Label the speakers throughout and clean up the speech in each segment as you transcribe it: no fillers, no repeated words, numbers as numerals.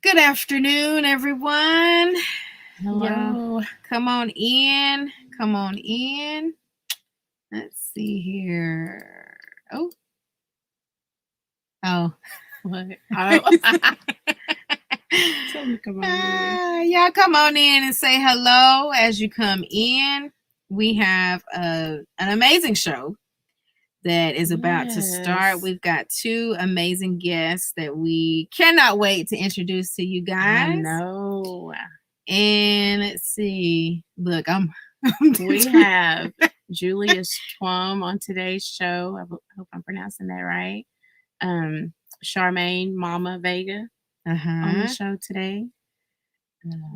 Speaker 1: Good afternoon, everyone. Yeah,
Speaker 2: Hello.
Speaker 1: come on in. Come on in. Let's see here. Oh, oh.
Speaker 2: What? Oh. Tell me, come on in.
Speaker 1: Y'all come on in and say hello as you come in. We have an amazing show that is about to start.
Speaker 2: Yes.
Speaker 1: We've got two amazing guests that we cannot wait to introduce to you
Speaker 2: I
Speaker 1: guys.
Speaker 2: know.
Speaker 1: And let's see. Look,
Speaker 2: We have Julius Twum on today's show. I hope I'm pronouncing that right. Charmaine, Mama Vega on the show today.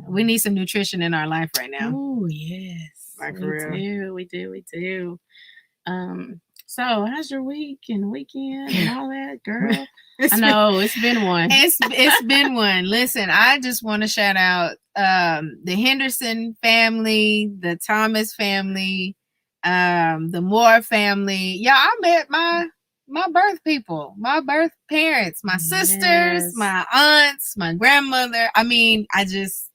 Speaker 1: We need some nutrition in our life right now.
Speaker 2: Oh, yes.
Speaker 1: Like for real.
Speaker 2: We do. So how's your week and weekend and all that, girl? I know it's been one.
Speaker 1: It's been one. Listen, I just want to shout out the Henderson family, the Thomas family, the Moore family. Yeah, I met my birth people, my birth parents, my sisters, my aunts, my grandmother. I mean,
Speaker 2: That's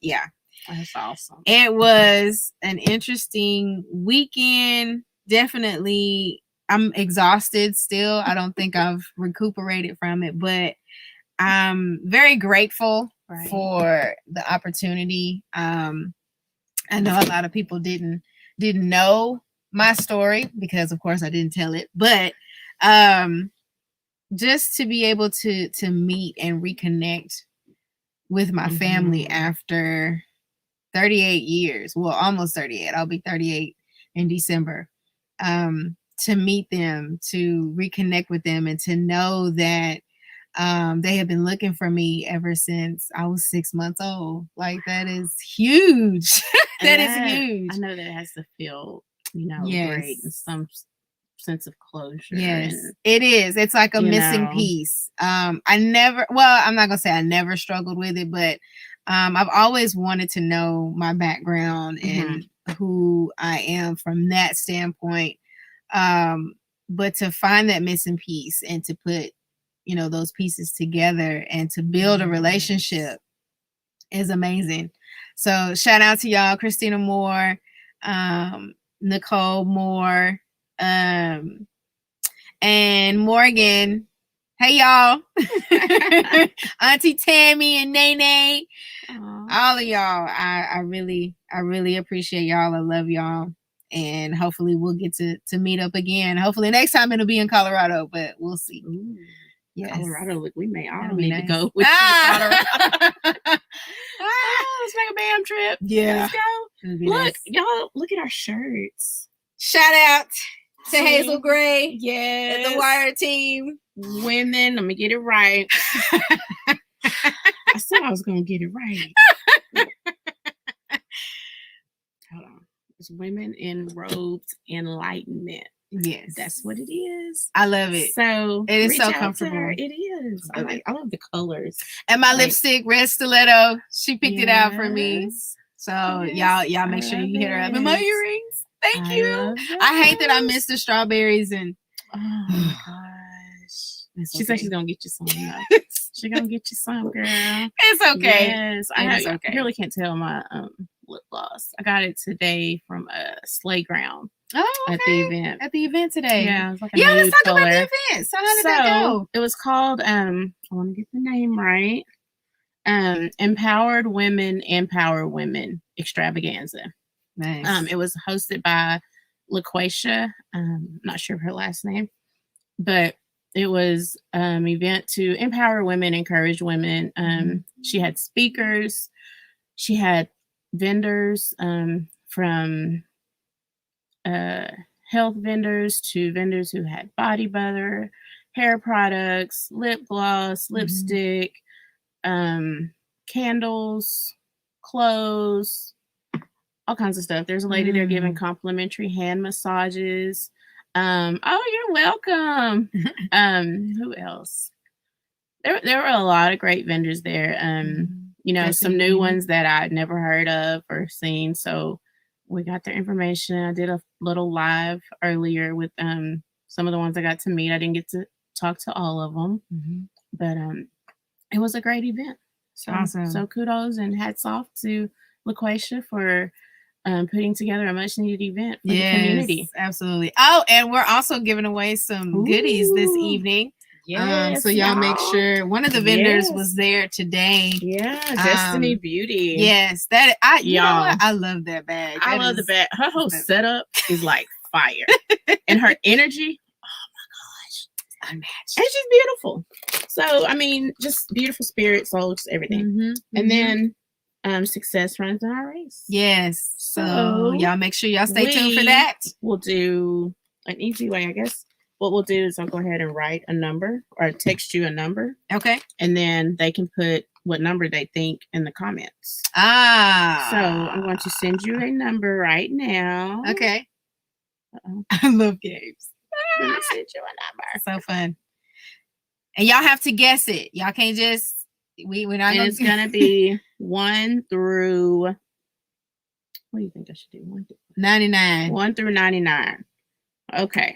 Speaker 2: awesome.
Speaker 1: It was an interesting weekend. Definitely, I'm exhausted still. I don't think I've recuperated from it, but I'm very grateful for the opportunity. I know a lot of people didn't know my story because, of course, I didn't tell it, but just to be able to meet and reconnect with my family after 38 years, well, almost 38. I'll be 38 in December. To meet them, to reconnect with them, and to know that they have been looking for me ever since I was 6 months old. Like, that is huge. That is huge.
Speaker 2: I know that it has to feel, great in some sense of closure.
Speaker 1: Yes, it is. It's like a missing piece. I'm not gonna say I never struggled with it, but I've always wanted to know my background and who I am from that standpoint. But to find that missing piece and to put, those pieces together and to build a relationship is amazing. So shout out to y'all, Christina Moore, Nicole Moore, and Morgan. Hey y'all. Auntie Tammy and Nene. All of y'all. I really appreciate y'all. I love y'all. And hopefully we'll get to meet up again. Hopefully next time it'll be in Colorado, but we'll see.
Speaker 2: Ooh,
Speaker 1: yes.
Speaker 2: Colorado, look, we may all need to go with Colorado. Let's make a BAM trip.
Speaker 1: Yeah.
Speaker 2: Let's go. Look, y'all, look at our shirts.
Speaker 1: Shout out to Hazel Gray.
Speaker 2: Yes.
Speaker 1: And the Wire team.
Speaker 2: Women, let me get it right. I said I was going to get it right. Hold on. It's Women in Robes Enlightenment.
Speaker 1: Yes.
Speaker 2: That's what it is.
Speaker 1: I love it.
Speaker 2: So
Speaker 1: it is so comfortable.
Speaker 2: It is. I love the colors.
Speaker 1: And my lipstick, Red Stiletto, she picked it out for me. So y'all make sure you hit her up. And my earrings. Thank you. I hate that I missed the strawberries and
Speaker 2: oh my gosh. She said she's gonna get you some. She's gonna get you some, girl.
Speaker 1: It's okay.
Speaker 2: Yes, I really can't tell my lip gloss. I got it today from a Slay Ground.
Speaker 1: Oh, okay.
Speaker 2: At the event.
Speaker 1: At the event today.
Speaker 2: Yeah, it was like
Speaker 1: let's talk about the event. So how did that go?
Speaker 2: It was called I want to get the name right. Empowered Women Empower Women Extravaganza.
Speaker 1: Nice.
Speaker 2: It was hosted by LaQuasia. Not sure of her last name, but it was event to empower women, encourage women. She had speakers. She had vendors from health vendors to vendors who had body butter, hair products, lip gloss, lipstick, candles, clothes, all kinds of stuff. There's a lady there giving complimentary hand massages. Oh, you're welcome. Who else? There were a lot of great vendors there. Some new ones that I'd never heard of or seen. So we got their information. I did a little live earlier with some of the ones I got to meet. I didn't get to talk to all of them, but it was a great event. So,
Speaker 1: awesome.
Speaker 2: So kudos and hats off to LaQuasia for putting together a much needed event for the community.
Speaker 1: Absolutely. Oh, and we're also giving away some goodies this evening.
Speaker 2: Yes,
Speaker 1: so y'all make sure one of the vendors was there today.
Speaker 2: Yeah, Destiny Beauty.
Speaker 1: Yes, that you know what? I love that bag.
Speaker 2: I love the bag. Her whole setup is like fire, and her energy. Oh my gosh, unmatched. And she's beautiful. So I mean, just beautiful spirit, soul, just everything. And then success runs in our race. Yes. So y'all make sure y'all stay tuned for that. We'll do an easy way, I guess. What we'll do is I'll go ahead and write a number or text you a number. Okay. And then they can put what number they think in the comments. So I'm going to send you a number right now. Okay. I love games. Let me send you a number. So fun. And y'all have to guess it. Y'all can't just we're not gonna. It's gonna be 1 through. What do you think I should do? 1 through 99. 1 through 99. Okay.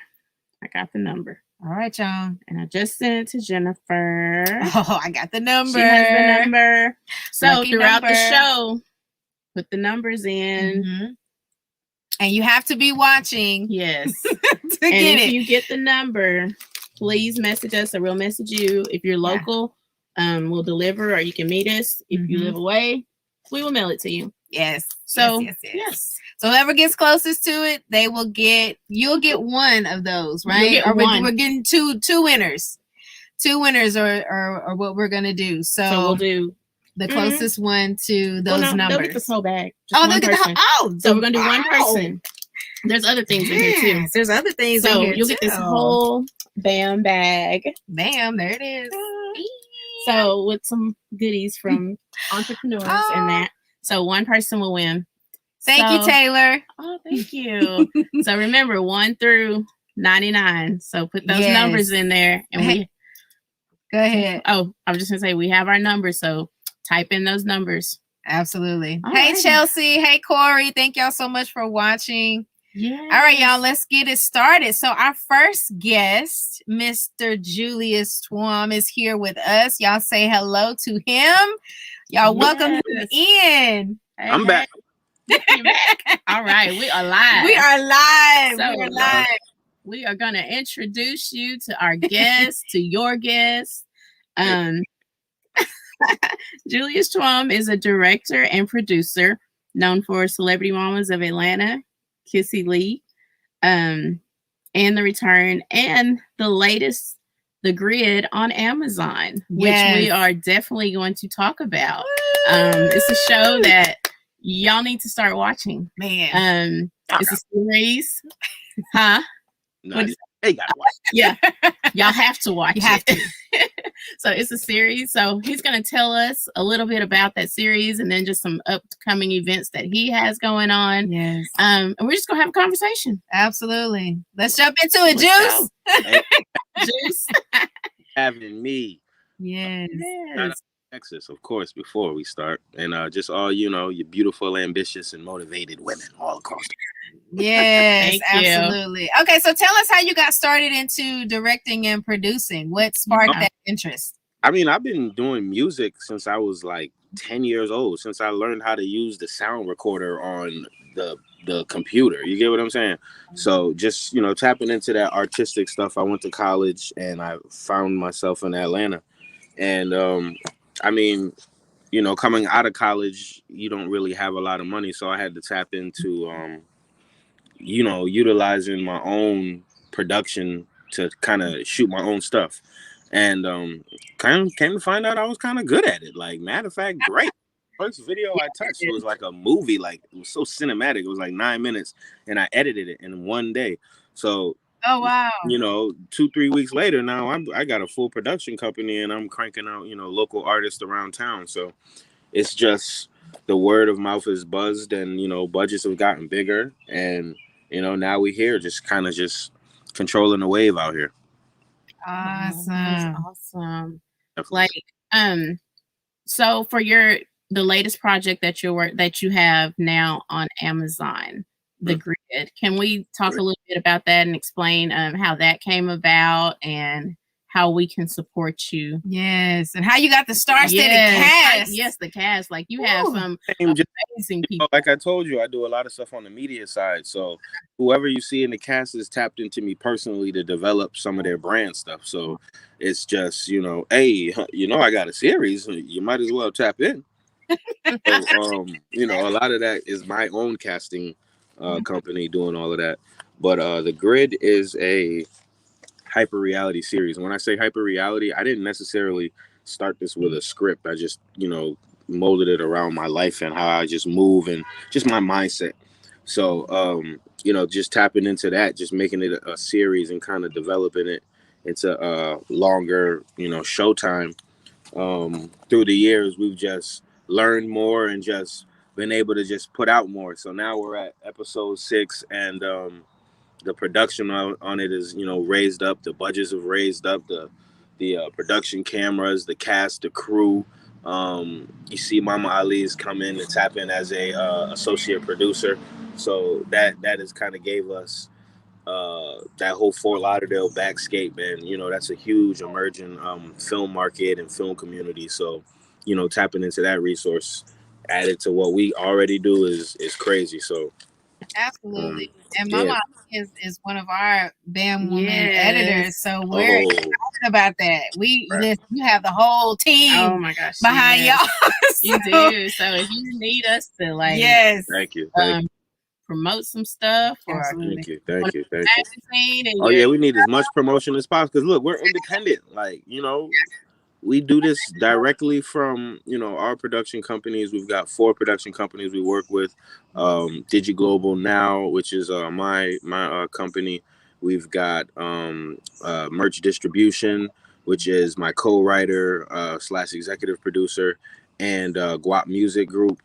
Speaker 2: I got the number. All right, y'all. And I just sent it to Jennifer. Oh, I got the number. She has the number. So lucky throughout the show, put the numbers in. And you have to be watching. Yes. to and get if you get the number, please message us or we'll message you. If you're local, we'll deliver or you can meet us. If you live away, we will mail it to you. Yes. So yes. So whoever gets closest to it, you'll get one of those, right? Or we're getting two winners. 2 winners are what we're gonna do. So we'll do the closest one to those numbers. They'll get this whole bag. Just they'll get so we're gonna do one person. There's other things in here too. There's other things in here. So you'll get this whole BAM bag. Bam, there it is. So with some goodies from entrepreneurs and that. So one person will win. Thank you, Taylor. Oh, thank you. So remember 1 through 99. So put those numbers in there and we go ahead. Oh, I was just gonna say we have our numbers, so type in those numbers. Absolutely. Hey, Chelsea. Hey, Corey. Thank y'all so much for watching. Yeah. All right, y'all, let's get it started. So our first guest, Mr. Julius Twum, is here with us. Y'all say hello to him. Y'all welcome him in. Hey,
Speaker 3: I'm back.
Speaker 2: All right, we are live. We are live. So, we are live. We are going to introduce you to our guest, to your guest. Julius Twum is a director and producer known for Celebrity Mamas of Atlanta, Kissy Lee, and The Return, and the latest, The Grid on Amazon, which we are definitely going to talk about. It's a show that y'all need to start watching. Man. It's a series. Huh?
Speaker 3: Nice. Hey, gotta watch it.
Speaker 2: Yeah. Y'all have to watch it. So it's a series. So he's going to tell us a little bit about that series and then just some upcoming events that he has going on. Yes. And we're just going to have a conversation. Absolutely. Let's jump into it, Juice.
Speaker 3: Juice. Having me.
Speaker 2: Yes.
Speaker 3: Texas, of course, before we start. And just all, you're beautiful, ambitious, and motivated women all across the country.
Speaker 1: Yes, absolutely. Okay, so tell us how you got started into directing and producing. What sparked that interest?
Speaker 3: I mean, I've been doing music since I was like 10 years old, since I learned how to use the sound recorder on the computer. You get what I'm saying? So just, tapping into that artistic stuff. I went to college and I found myself in Atlanta. And I mean, coming out of college, you don't really have a lot of money. So I had to tap into, utilizing my own production to kind of shoot my own stuff. And kind of came to find out I was kind of good at it. Like, matter of fact, great. First video I touched was like a movie. Like, it was so cinematic. It was like 9 minutes. And I edited it in one day. So,
Speaker 1: oh, wow.
Speaker 3: 2-3 weeks later, now I got a full production company and I'm cranking out, local artists around town. So it's just the word of mouth is buzzed and, budgets have gotten bigger. And, now we're here just kind of just controlling the wave out here.
Speaker 1: Awesome.
Speaker 2: Awesome. Definitely. Like, so for the latest project that you have now on Amazon, The Grid, can we talk a little bit about that and explain how that came about and how we can support you.
Speaker 1: Yes, and how you got the star-studded cast.
Speaker 2: Yes, the cast. Like you have some amazing people.
Speaker 3: Like I told you, I do a lot of stuff on the media side. So whoever you see in the cast is tapped into me personally to develop some of their brand stuff. So it's just, hey, I got a series. You might as well tap in. So, a lot of that is my own casting company doing all of that. But the Grid is a hyper reality series. And when I say hyper reality, I didn't necessarily start this with a script. I just, molded it around my life and how I just move and just my mindset. So, just tapping into that, just making it a series and kind of developing it into longer, showtime. Through the years, we've just learned more and just been able to just put out more. So now we're at episode 6, and the production on it is raised up. The budgets have raised up. The production cameras, the cast, the crew. You see Mama Ali's come in and tap in as a associate producer. So that has kind of gave us that whole Fort Lauderdale backscape, and that's a huge emerging film market and film community. So tapping into that resource added to what we already do is crazy. So
Speaker 1: absolutely. And Mama is one of our BAM woman editors, so we're excited about that. You have the whole team.
Speaker 2: Oh my gosh,
Speaker 1: behind y'all.
Speaker 2: You do. So if you need us to
Speaker 3: thank you.
Speaker 2: Promote some stuff,
Speaker 3: thank you. We need as much promotion as possible because look, we're independent. Like we do this directly from our production companies. We've got 4 production companies we work with. DigiGlobal now, which is my company. We've got Merch Distribution, which is my co-writer / executive producer, and Guap Music Group,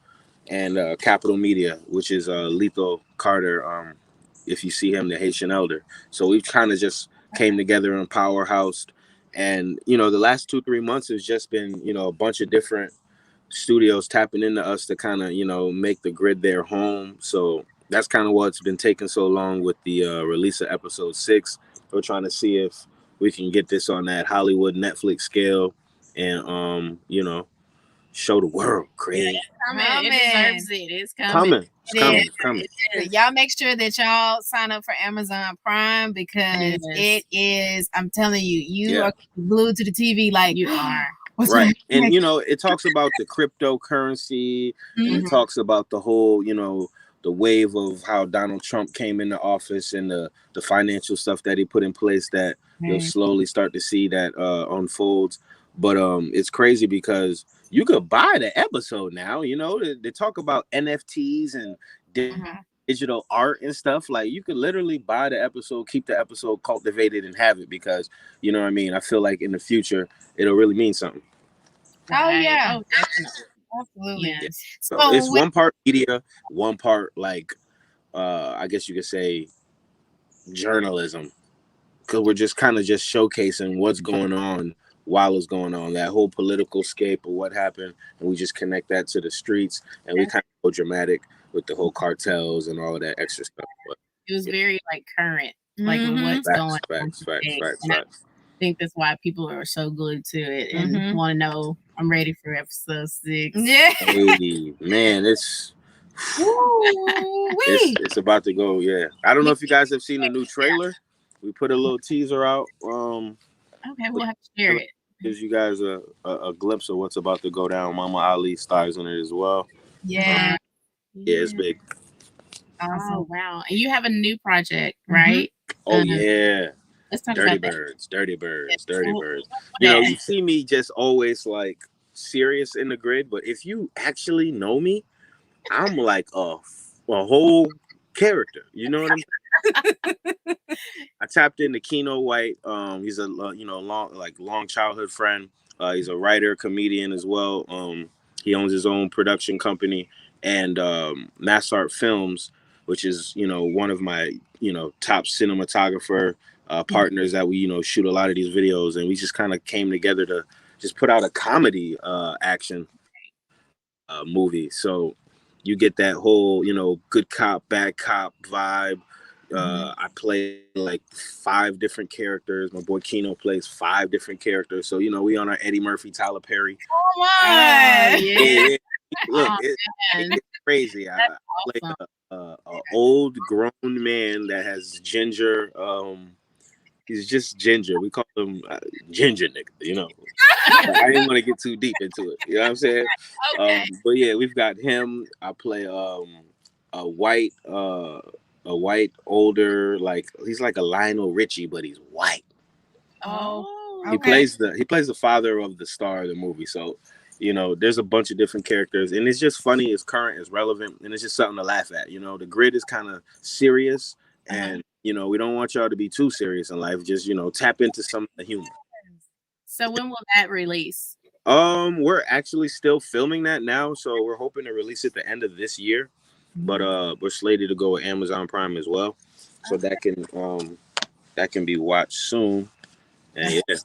Speaker 3: and Capital Media, which is Lethal Carter. If you see him, the Haitian Elder. So we've kind of just came together and powerhoused. And the last 2-3 months has just been a bunch of different studios tapping into us to kind of make the Grid their home. So that's kind of what's been taking so long with the release of episode 6. We're trying to see if we can get this on that Hollywood Netflix scale and show the world. Crazy.
Speaker 2: It deserves it. It's coming.
Speaker 3: It's coming.
Speaker 1: Y'all make sure that y'all sign up for Amazon Prime because it is. I'm telling you, you are glued to the TV like
Speaker 2: you are.
Speaker 3: Right. And it talks about the cryptocurrency. And it talks about the whole the wave of how Donald Trump came into office and the financial stuff that he put in place that you'll slowly start to see that unfolds. But it's crazy because you could buy the episode now. They talk about NFTs and digital art and stuff. Like you could literally buy the episode, keep the episode, cultivate it, and have it because I feel like in the future it'll really mean something.
Speaker 1: Oh yeah,
Speaker 2: absolutely.
Speaker 3: Yeah. So it's one part media, one part I guess you could say journalism, because we're just kind of just showcasing what's going on while it's going on, that whole political scape of what happened, and we just connect that to the streets, and we kind of go dramatic with the whole cartels and all of that extra stuff. But
Speaker 2: it was very current, with what's going on.
Speaker 3: Facts.
Speaker 2: I think that's why people are so glued to it and want to know. I'm ready for episode 6.
Speaker 1: Yeah,
Speaker 3: hey, man, it's about to go. Yeah, I don't know if you guys have seen the new trailer. We put a little teaser out.
Speaker 2: Okay, we'll have to share it.
Speaker 3: Gives you guys a glimpse of what's about to go down. Mama Ali stars in it as well.
Speaker 1: Yeah.
Speaker 3: It's big.
Speaker 1: Awesome.
Speaker 2: Oh wow! And you have a new project, right?
Speaker 3: Oh yeah.
Speaker 2: Let's talk
Speaker 3: Dirty
Speaker 2: about
Speaker 3: Birds. You see me just always serious in the Grid, but if you actually know me, I'm like a whole character. You know what I'm saying? I tapped into Keno White. He's a long childhood friend. He's a writer, comedian as well. He owns his own production company and Mass Art Films, which is one of my top cinematographer partners that we shoot a lot of these videos, and we just kind of came together to just put out a comedy action movie. So you get that whole good cop bad cop vibe, I play like 5 different characters. My boy Keno plays 5 different characters. So we on our Eddie Murphy, Tyler Perry.
Speaker 1: Oh
Speaker 2: Oh
Speaker 1: my!
Speaker 2: yeah.
Speaker 3: Look,
Speaker 2: Oh
Speaker 3: it
Speaker 2: man.
Speaker 3: gets crazy. I
Speaker 2: That's
Speaker 3: play
Speaker 2: awesome.
Speaker 3: a old grown man that has ginger. He's just ginger. We call him ginger nigga. I didn't want to get too deep into it. You know what I'm saying?
Speaker 2: Okay.
Speaker 3: But yeah, we've got him. I play a white older, like he's like a Lionel Richie, but he's white.
Speaker 2: Oh.
Speaker 1: Okay.
Speaker 3: He plays the father of the star of the movie. So there's a bunch of different characters, and it's just funny, it's current, it's relevant, and it's just something to laugh at. The grid is kind of serious, and we don't want y'all to be too serious in life. Just tap into some of the humor.
Speaker 2: So when will that release?
Speaker 3: We're actually still filming that now, so we're hoping to release it the end of this year. But we're slated to go with Amazon Prime as well, so that can be watched soon. And yeah,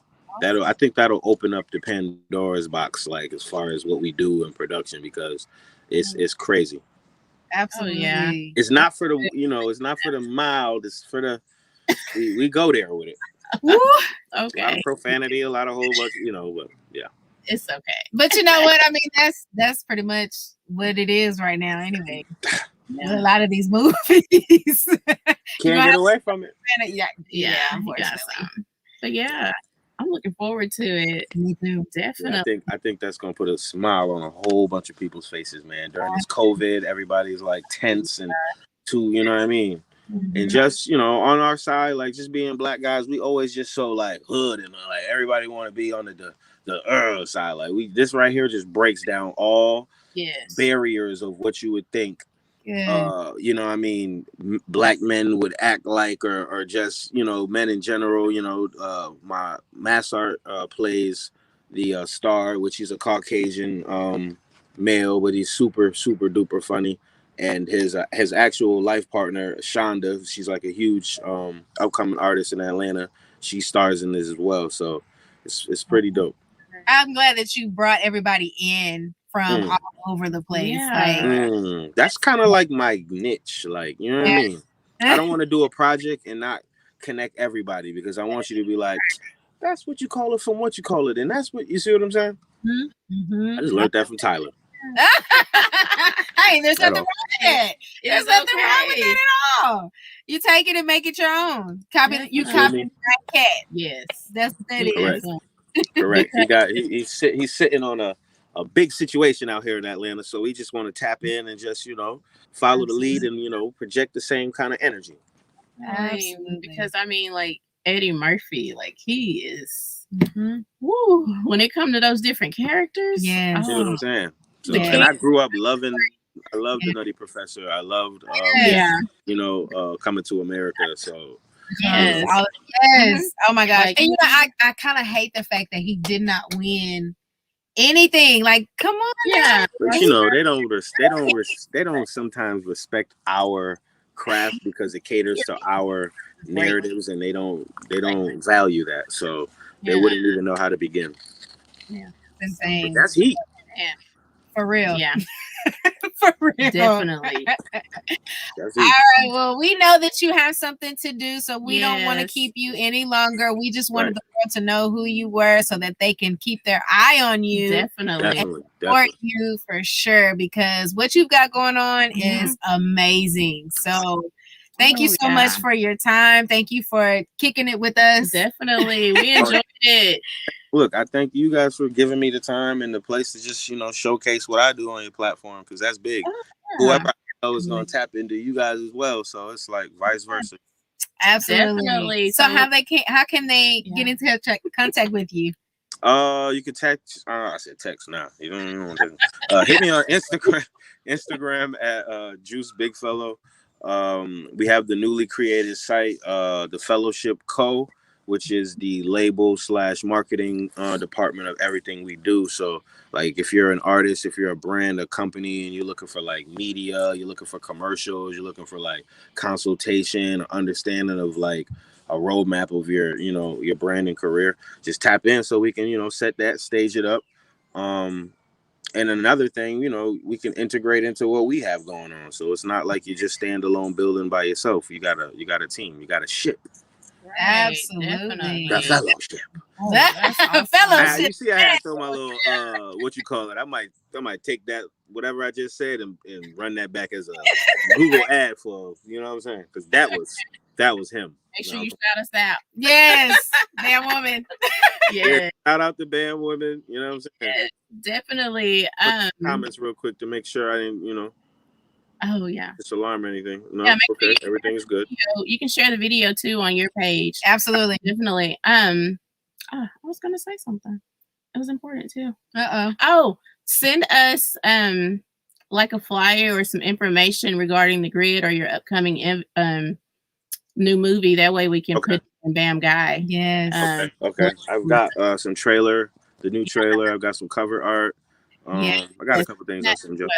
Speaker 3: I think that'll open up the Pandora's box, like as far as what we do in production, because it's crazy.
Speaker 1: Absolutely.
Speaker 2: Oh, yeah.
Speaker 3: It's not for the it's not for the mild. It's for the we go there with it.
Speaker 1: Woo.
Speaker 3: A lot
Speaker 2: Okay.
Speaker 3: of profanity, a lot of whole bunch, but yeah.
Speaker 2: It's okay.
Speaker 1: But you know what? I mean, that's pretty much what it is right now, anyway. With a lot of these movies,
Speaker 3: Can't get away from it.
Speaker 1: Yeah,
Speaker 2: you got
Speaker 1: unfortunately.
Speaker 2: some. But yeah, I'm looking forward to it.
Speaker 1: Me too.
Speaker 2: Definitely.
Speaker 3: I think that's gonna put a smile on a whole bunch of people's faces, man. During this COVID, everybody's like tense and you know what I mean? And just, on our side, like just being black guys, we always just so like hood and like everybody want to be on the side. Like this right here just breaks down all barriers of what you would think.
Speaker 1: Yeah.
Speaker 3: You know what I mean, black men would act like, or just, men in general. My mass art plays the star, which is a Caucasian male, but he's super, super duper funny. And his actual life partner, Shonda, she's like a huge upcoming artist in Atlanta. She stars in this as well. So it's pretty dope.
Speaker 1: I'm glad that you brought everybody in from all over the place.
Speaker 2: Yeah.
Speaker 1: Like
Speaker 3: that's kind of like my niche. Like, you know what I mean? I don't want to do a project and not connect everybody, because I want you to be like, that's what you call it from what you call it. And that's what, you see what I'm saying? I just learned that from Tyler.
Speaker 1: Hey, there's nothing wrong with that. There's nothing wrong with it at all. You take it and make it your own. Copy the right cat.
Speaker 2: Yes.
Speaker 1: That's what that is.
Speaker 3: Correct. He's sitting on a big situation out here in Atlanta, so we just want to tap in and just follow the lead and project the same kind of energy.
Speaker 2: Because I mean, like Eddie Murphy, like he is woo, when it comes to those different characters.
Speaker 1: Yeah.
Speaker 3: See what I'm saying? So, and I grew up loving. I loved the Nutty Professor. I loved Coming to America. So
Speaker 1: yes. Oh my gosh. Like, and I kind of hate the fact that he did not win anything. Like, come on.
Speaker 2: Yeah.
Speaker 3: But they don't sometimes respect our craft because it caters to our narratives, and they don't value that. So they wouldn't even know how to begin.
Speaker 1: Yeah. Insane.
Speaker 3: But that's heat.
Speaker 2: Yeah.
Speaker 1: For real.
Speaker 2: Yeah.
Speaker 1: For real.
Speaker 2: Definitely.
Speaker 1: All right. Well, we know that you have something to do, so we don't want to keep you any longer. We just wanted the world to know who you were so that they can keep their eye on you.
Speaker 2: Definitely.
Speaker 1: And support you for sure, because what you've got going on is amazing. So thank you so much for your time. Thank you for kicking it with us.
Speaker 2: Definitely. We enjoyed it.
Speaker 3: Look, I thank you guys for giving me the time and the place to just, showcase what I do on your platform, because that's big. Whoever I know is going to tap into you guys as well. So it's like vice versa.
Speaker 1: Absolutely.
Speaker 2: Definitely.
Speaker 1: So how can they get into contact with you?
Speaker 3: You can text. I said text now. You don't want to hit me on Instagram at Juice Big Fellow. We have the newly created site, the Fellowship Co., which is the label / marketing department of everything we do. So like if you're an artist, if you're a brand, a company, and you're looking for like media, you're looking for commercials, you're looking for like consultation, understanding of like a roadmap of your, your brand and career, just tap in so we can, set that, stage it up. And another thing, you know, we can integrate into what we have going on. So it's not like you just stand alone building by yourself. You got a team. You got a ship.
Speaker 1: Absolutely.
Speaker 3: The fellowship.
Speaker 1: Oh, that's awesome. Fellowship.
Speaker 3: You see, I had to throw my little what you call it. I might take that whatever I just said and run that back as a Google ad for, you know what I'm saying? Because that was him.
Speaker 2: Make sure you shout us out.
Speaker 1: Yes, Bam Woman.
Speaker 3: Yeah, shout out to Bam Woman. You know what I'm saying?
Speaker 2: Yeah, definitely.
Speaker 3: Comments real quick to make sure I didn't, you know.
Speaker 2: Oh yeah.
Speaker 3: Just alarm or anything. No,
Speaker 2: yeah,
Speaker 3: okay, everything's good.
Speaker 2: You can share the video too on your page.
Speaker 1: Absolutely,
Speaker 2: definitely. I was gonna say something. It was important too. Oh, send us like a flyer or some information regarding the grid or your upcoming new movie. That way we can put it in Bam Guy.
Speaker 1: Yes.
Speaker 3: Okay. I've got some trailer, the new trailer. I've got some cover art. I got a couple things I'll send you.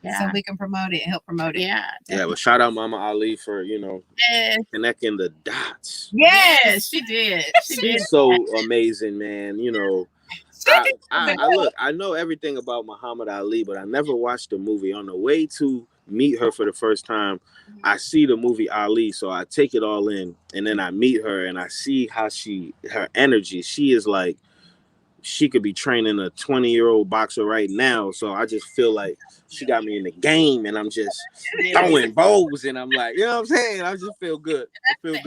Speaker 1: So we can promote it, help promote it.
Speaker 2: Yeah.
Speaker 3: Yeah, but shout out Mama Ali for, you know, connecting the dots.
Speaker 2: Yes, she did.
Speaker 3: She's so amazing, man. You know, I know everything about Muhammad Ali, but I never watched the movie. On the way to meet her for the first time, I see the movie Ali, so I take it all in, and then I meet her and I see how her energy. She is like, she could be training a 20-year-old boxer right now. So I just feel like she got me in the game, and I'm just throwing bows, and I'm like, you know what I'm saying? I just feel good. I feel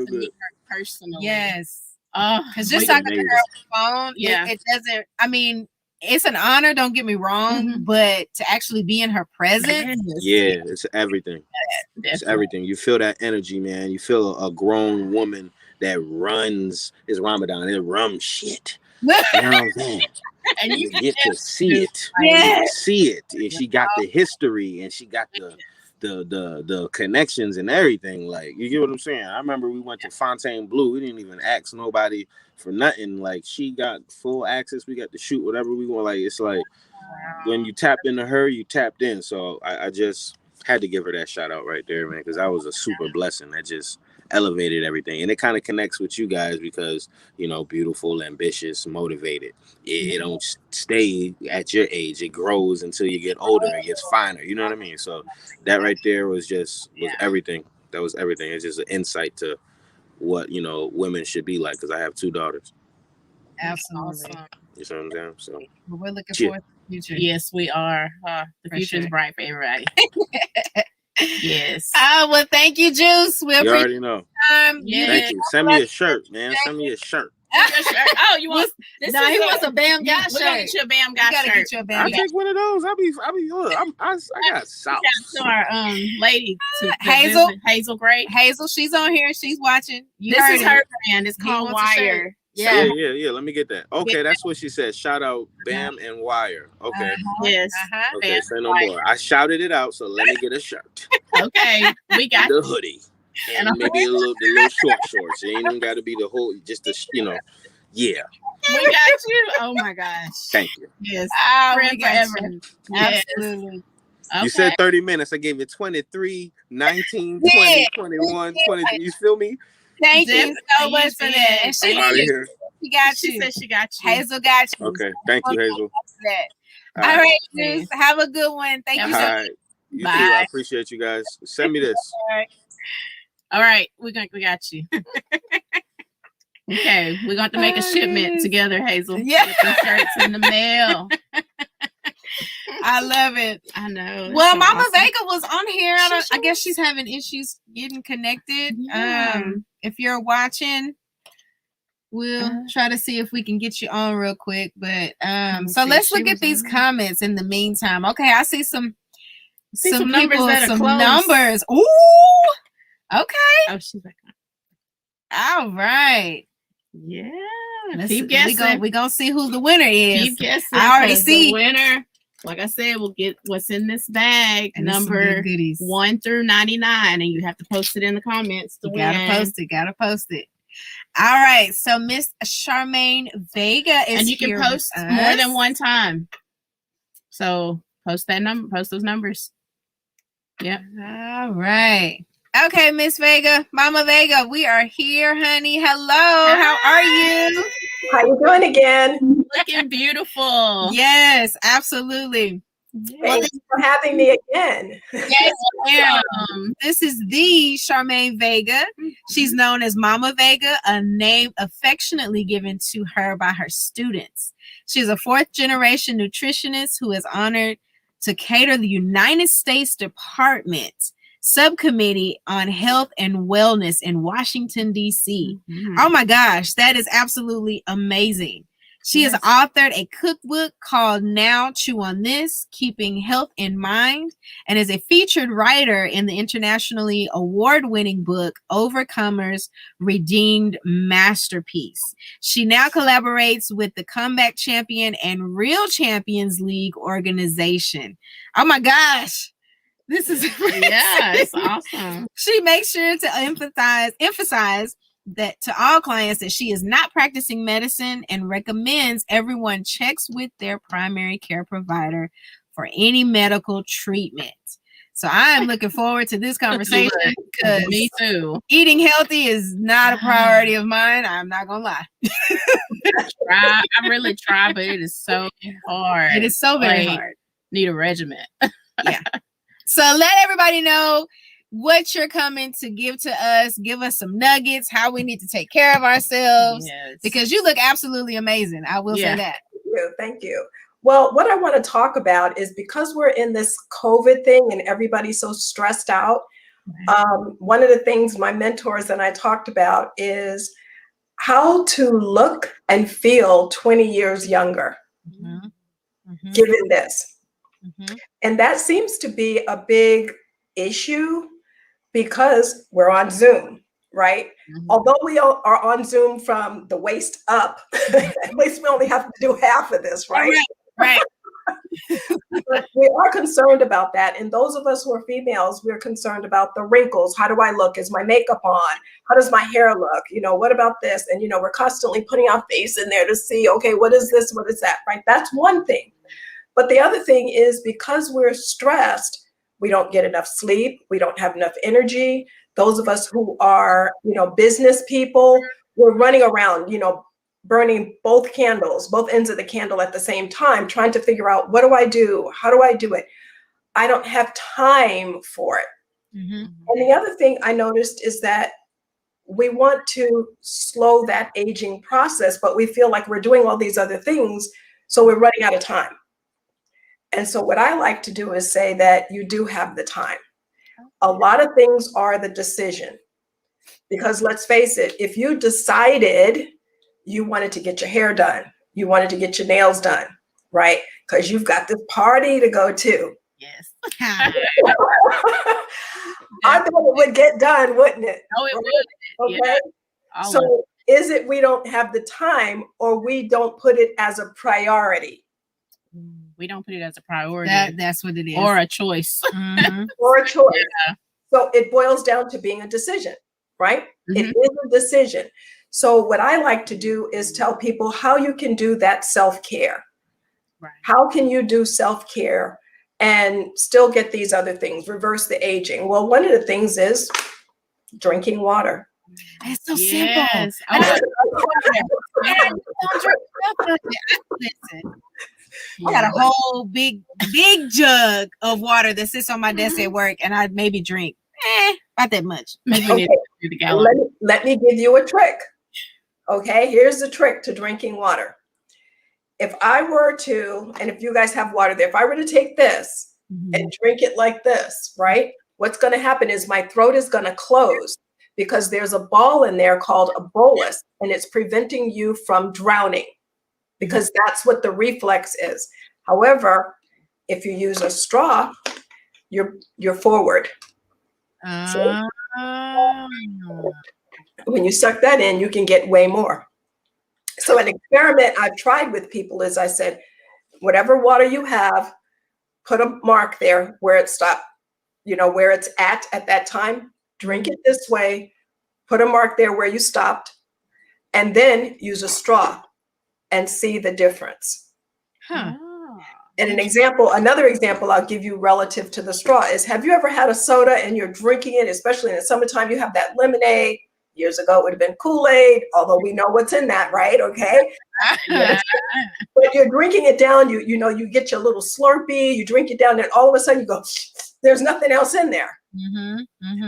Speaker 3: good.
Speaker 2: Personally.
Speaker 1: Yes. Because just talking to her on the phone, it doesn't, I mean, it's an honor, don't get me wrong, but to actually be in her presence.
Speaker 3: Yeah, it's everything. It's everything. You feel that energy, man. You feel a grown woman that runs, it's Ramadan, it rum shit. You know what I'm saying? And you get to see it.
Speaker 1: Yeah.
Speaker 3: See it. And she got the history, and she got the connections and everything. Like, you get what I'm saying? I remember we went to Fontainebleau. We didn't even ask nobody for nothing. Like, she got full access. We got to shoot whatever we want. Like, it's like when you tap into her, you tapped in. So I just had to give her that shout out right there, man, because that was a super blessing. That just elevated everything, and it kind of connects with you guys because, you know, beautiful, ambitious, motivated. It don't stay at your age. It grows until you get older. It gets finer. You know what I mean? So that right there was everything. That was everything. It's just an insight to what, you know, women should be like, because I have 2 daughters.
Speaker 1: Absolutely.
Speaker 3: You know what I'm saying? So
Speaker 1: we're looking forward to the future.
Speaker 2: Yes, we are. The future is bright for everybody. Yes.
Speaker 1: Well, thank you, Juice.
Speaker 3: You already know. Thank you. Send me a shirt, man. Send me a shirt.
Speaker 2: Oh, you want?
Speaker 1: He wants a Bam Guy shirt.
Speaker 2: We're gonna get you a Bam Guy shirt.
Speaker 1: Get you a Bam Guy.
Speaker 3: I'll take one of those. I got sauce.
Speaker 2: To our lady, Hazel Gray.
Speaker 1: Hazel, she's on here. She's watching.
Speaker 2: This is her brand. It's called Wire.
Speaker 3: Yeah. Let me get that. Okay, that's what she said. Shout out Bam and Wire. Okay.
Speaker 2: Yes.
Speaker 3: Okay, say no more. I shouted it out, so let me get a shirt.
Speaker 2: Okay, we got
Speaker 3: the hoodie. And maybe the little short shorts. It ain't even got to be the whole, just the, you know, yeah.
Speaker 2: We got you. Oh my gosh.
Speaker 3: Thank you.
Speaker 2: Yes.
Speaker 1: Friend forever.
Speaker 2: Yes.
Speaker 1: Absolutely.
Speaker 3: Okay. You said 30 minutes. I gave you 23, 19, 20, 21, 22. You feel me?
Speaker 1: Thank you so much for that. And she got you.
Speaker 2: She said she got you.
Speaker 1: Hazel got you.
Speaker 3: Okay. Thank you, Hazel.
Speaker 1: All right, Juice. Have a good one. Thank you so much.
Speaker 3: You too. I appreciate you guys. Send me this.
Speaker 2: All right. We got you. Okay. We're going to make a shipment together, Hazel.
Speaker 1: Yeah.
Speaker 2: Get the shirts in the mail.
Speaker 1: I love it.
Speaker 2: I know.
Speaker 1: Well, Mama Vega was on here. I guess she's having issues getting connected.
Speaker 2: Yeah.
Speaker 1: If you're watching, we'll try to see if we can get you on real quick. But so let's look at these comments in the meantime. Okay, I see some numbers numbers. Ooh. Okay.
Speaker 2: Oh, she's like,
Speaker 1: all right.
Speaker 2: Yeah.
Speaker 1: Keep guessing. We're gonna see who the winner is.
Speaker 2: Keep guessing.
Speaker 1: I already see
Speaker 2: the winner. Like I said, we'll get what's in this bag,
Speaker 1: and
Speaker 2: number 1 through 99, and you have to post it in the comments to win.
Speaker 1: Gotta post it. All right. So Miss Charmaine Vega is
Speaker 2: and you can post more than one time. So post those numbers. Yep.
Speaker 1: All right. Okay, Miss Vega, Mama Vega, we are here, honey. Hello. How are you?
Speaker 4: How you doing again?
Speaker 2: looking beautiful.
Speaker 1: Yes, absolutely.
Speaker 4: Thanks for having me again.
Speaker 1: Yes, this is the Charmaine Vega. She's known as Mama Vega, a name affectionately given to her by her students. She's a 4th-generation nutritionist who is honored to cater the United States Department Subcommittee on Health and Wellness in Washington, D.C. Oh my gosh, that is absolutely amazing. She has authored a cookbook called Now Chew on This, Keeping Health in Mind, and is a featured writer in the internationally award-winning book, Overcomer's Redeemed Masterpiece. She now collaborates with the Comeback Champion and Real Champions League organization. Oh my gosh. This is
Speaker 2: it's awesome.
Speaker 1: She makes sure to emphasize that to all clients that she is not practicing medicine and recommends everyone checks with their primary care provider for any medical treatment. So I am looking forward to this conversation because
Speaker 2: me too.
Speaker 1: Eating healthy is not a priority of mine. I'm not gonna lie.
Speaker 2: I really try, but it is so hard.
Speaker 1: It is so very hard.
Speaker 2: Need a regimen.
Speaker 1: Yeah. So let everybody know what you're coming to give to us. Give us some nuggets, how we need to take care of ourselves, because you look absolutely amazing. I will say that.
Speaker 4: Thank you. Well, what I want to talk about is because we're in this COVID thing and everybody's so stressed out. One of the things my mentors and I talked about is how to look and feel 20 years younger, given this. And that seems to be a big issue because we're on Zoom, right? Although we are on Zoom from the waist up, at least we only have to do half of this, right?
Speaker 1: Right.
Speaker 4: But we are concerned about that. And those of us who are females, we're concerned about the wrinkles. How do I look? Is my makeup on? How does my hair look? You know, what about this? And, you know, we're constantly putting our face in there to see, okay, what is this? What is that? Right? That's one thing. But the other thing is because we're stressed, we don't get enough sleep. We don't have enough energy. Those of us who are, you know, business people, we're running around, you know, burning both candles, both ends of the candle at the same time, trying to figure out, what do I do? How do I do it? I don't have time for it. And the other thing I noticed is that we want to slow that aging process, but we feel like we're doing all these other things, so we're running out of time. And so what I like to do is say that you do have the time. A lot of things are the decision. Because let's face it, if you decided you wanted to get your hair done, you wanted to get your nails done, right? Because you've got this party to go to.
Speaker 2: Yes.
Speaker 4: I thought it would get done, wouldn't it?
Speaker 2: Oh, it would.
Speaker 4: Okay. Yeah. So is it we don't have the time or we don't put it as a priority?
Speaker 2: We don't put it as a priority.
Speaker 1: That's what it is.
Speaker 2: Or a choice.
Speaker 4: Or a choice.
Speaker 2: Yeah.
Speaker 4: So it boils down to being a decision, right? It is a decision. So what I like to do is tell people how you can do that self-care.
Speaker 2: Right.
Speaker 4: How can you do self-care and still get these other things, reverse the aging? Well, one of the things is drinking water.
Speaker 1: It's so simple. Listen. I got a whole big jug of water that sits on my desk at work, and I maybe drink about that much.
Speaker 4: Okay. Let me give you a trick. Okay, here's the trick to drinking water. If I were to, and if you guys have water there, if I were to take this and drink it like this, right? What's going to happen is my throat is going to close because there's a ball in there called a bolus, and it's preventing you from drowning. Because that's what the reflex is. However, if you use a straw, you're forward. So when you suck that in, you can get way more. So an experiment I've tried with people is I said, whatever water you have, put a mark there where it stopped, you know, where it's at that time, drink it this way, put a mark there where you stopped, and then use a straw. And see the difference. And another example I'll give you relative to the straw is, have you ever had a soda and you're drinking it, especially in the summertime, you have that lemonade, Years ago, it would have been Kool-Aid, although we know what's in that, right? Okay. But you're drinking it down, you know, you get your little Slurpee, you drink it down, and all of a sudden you go, there's nothing else in there.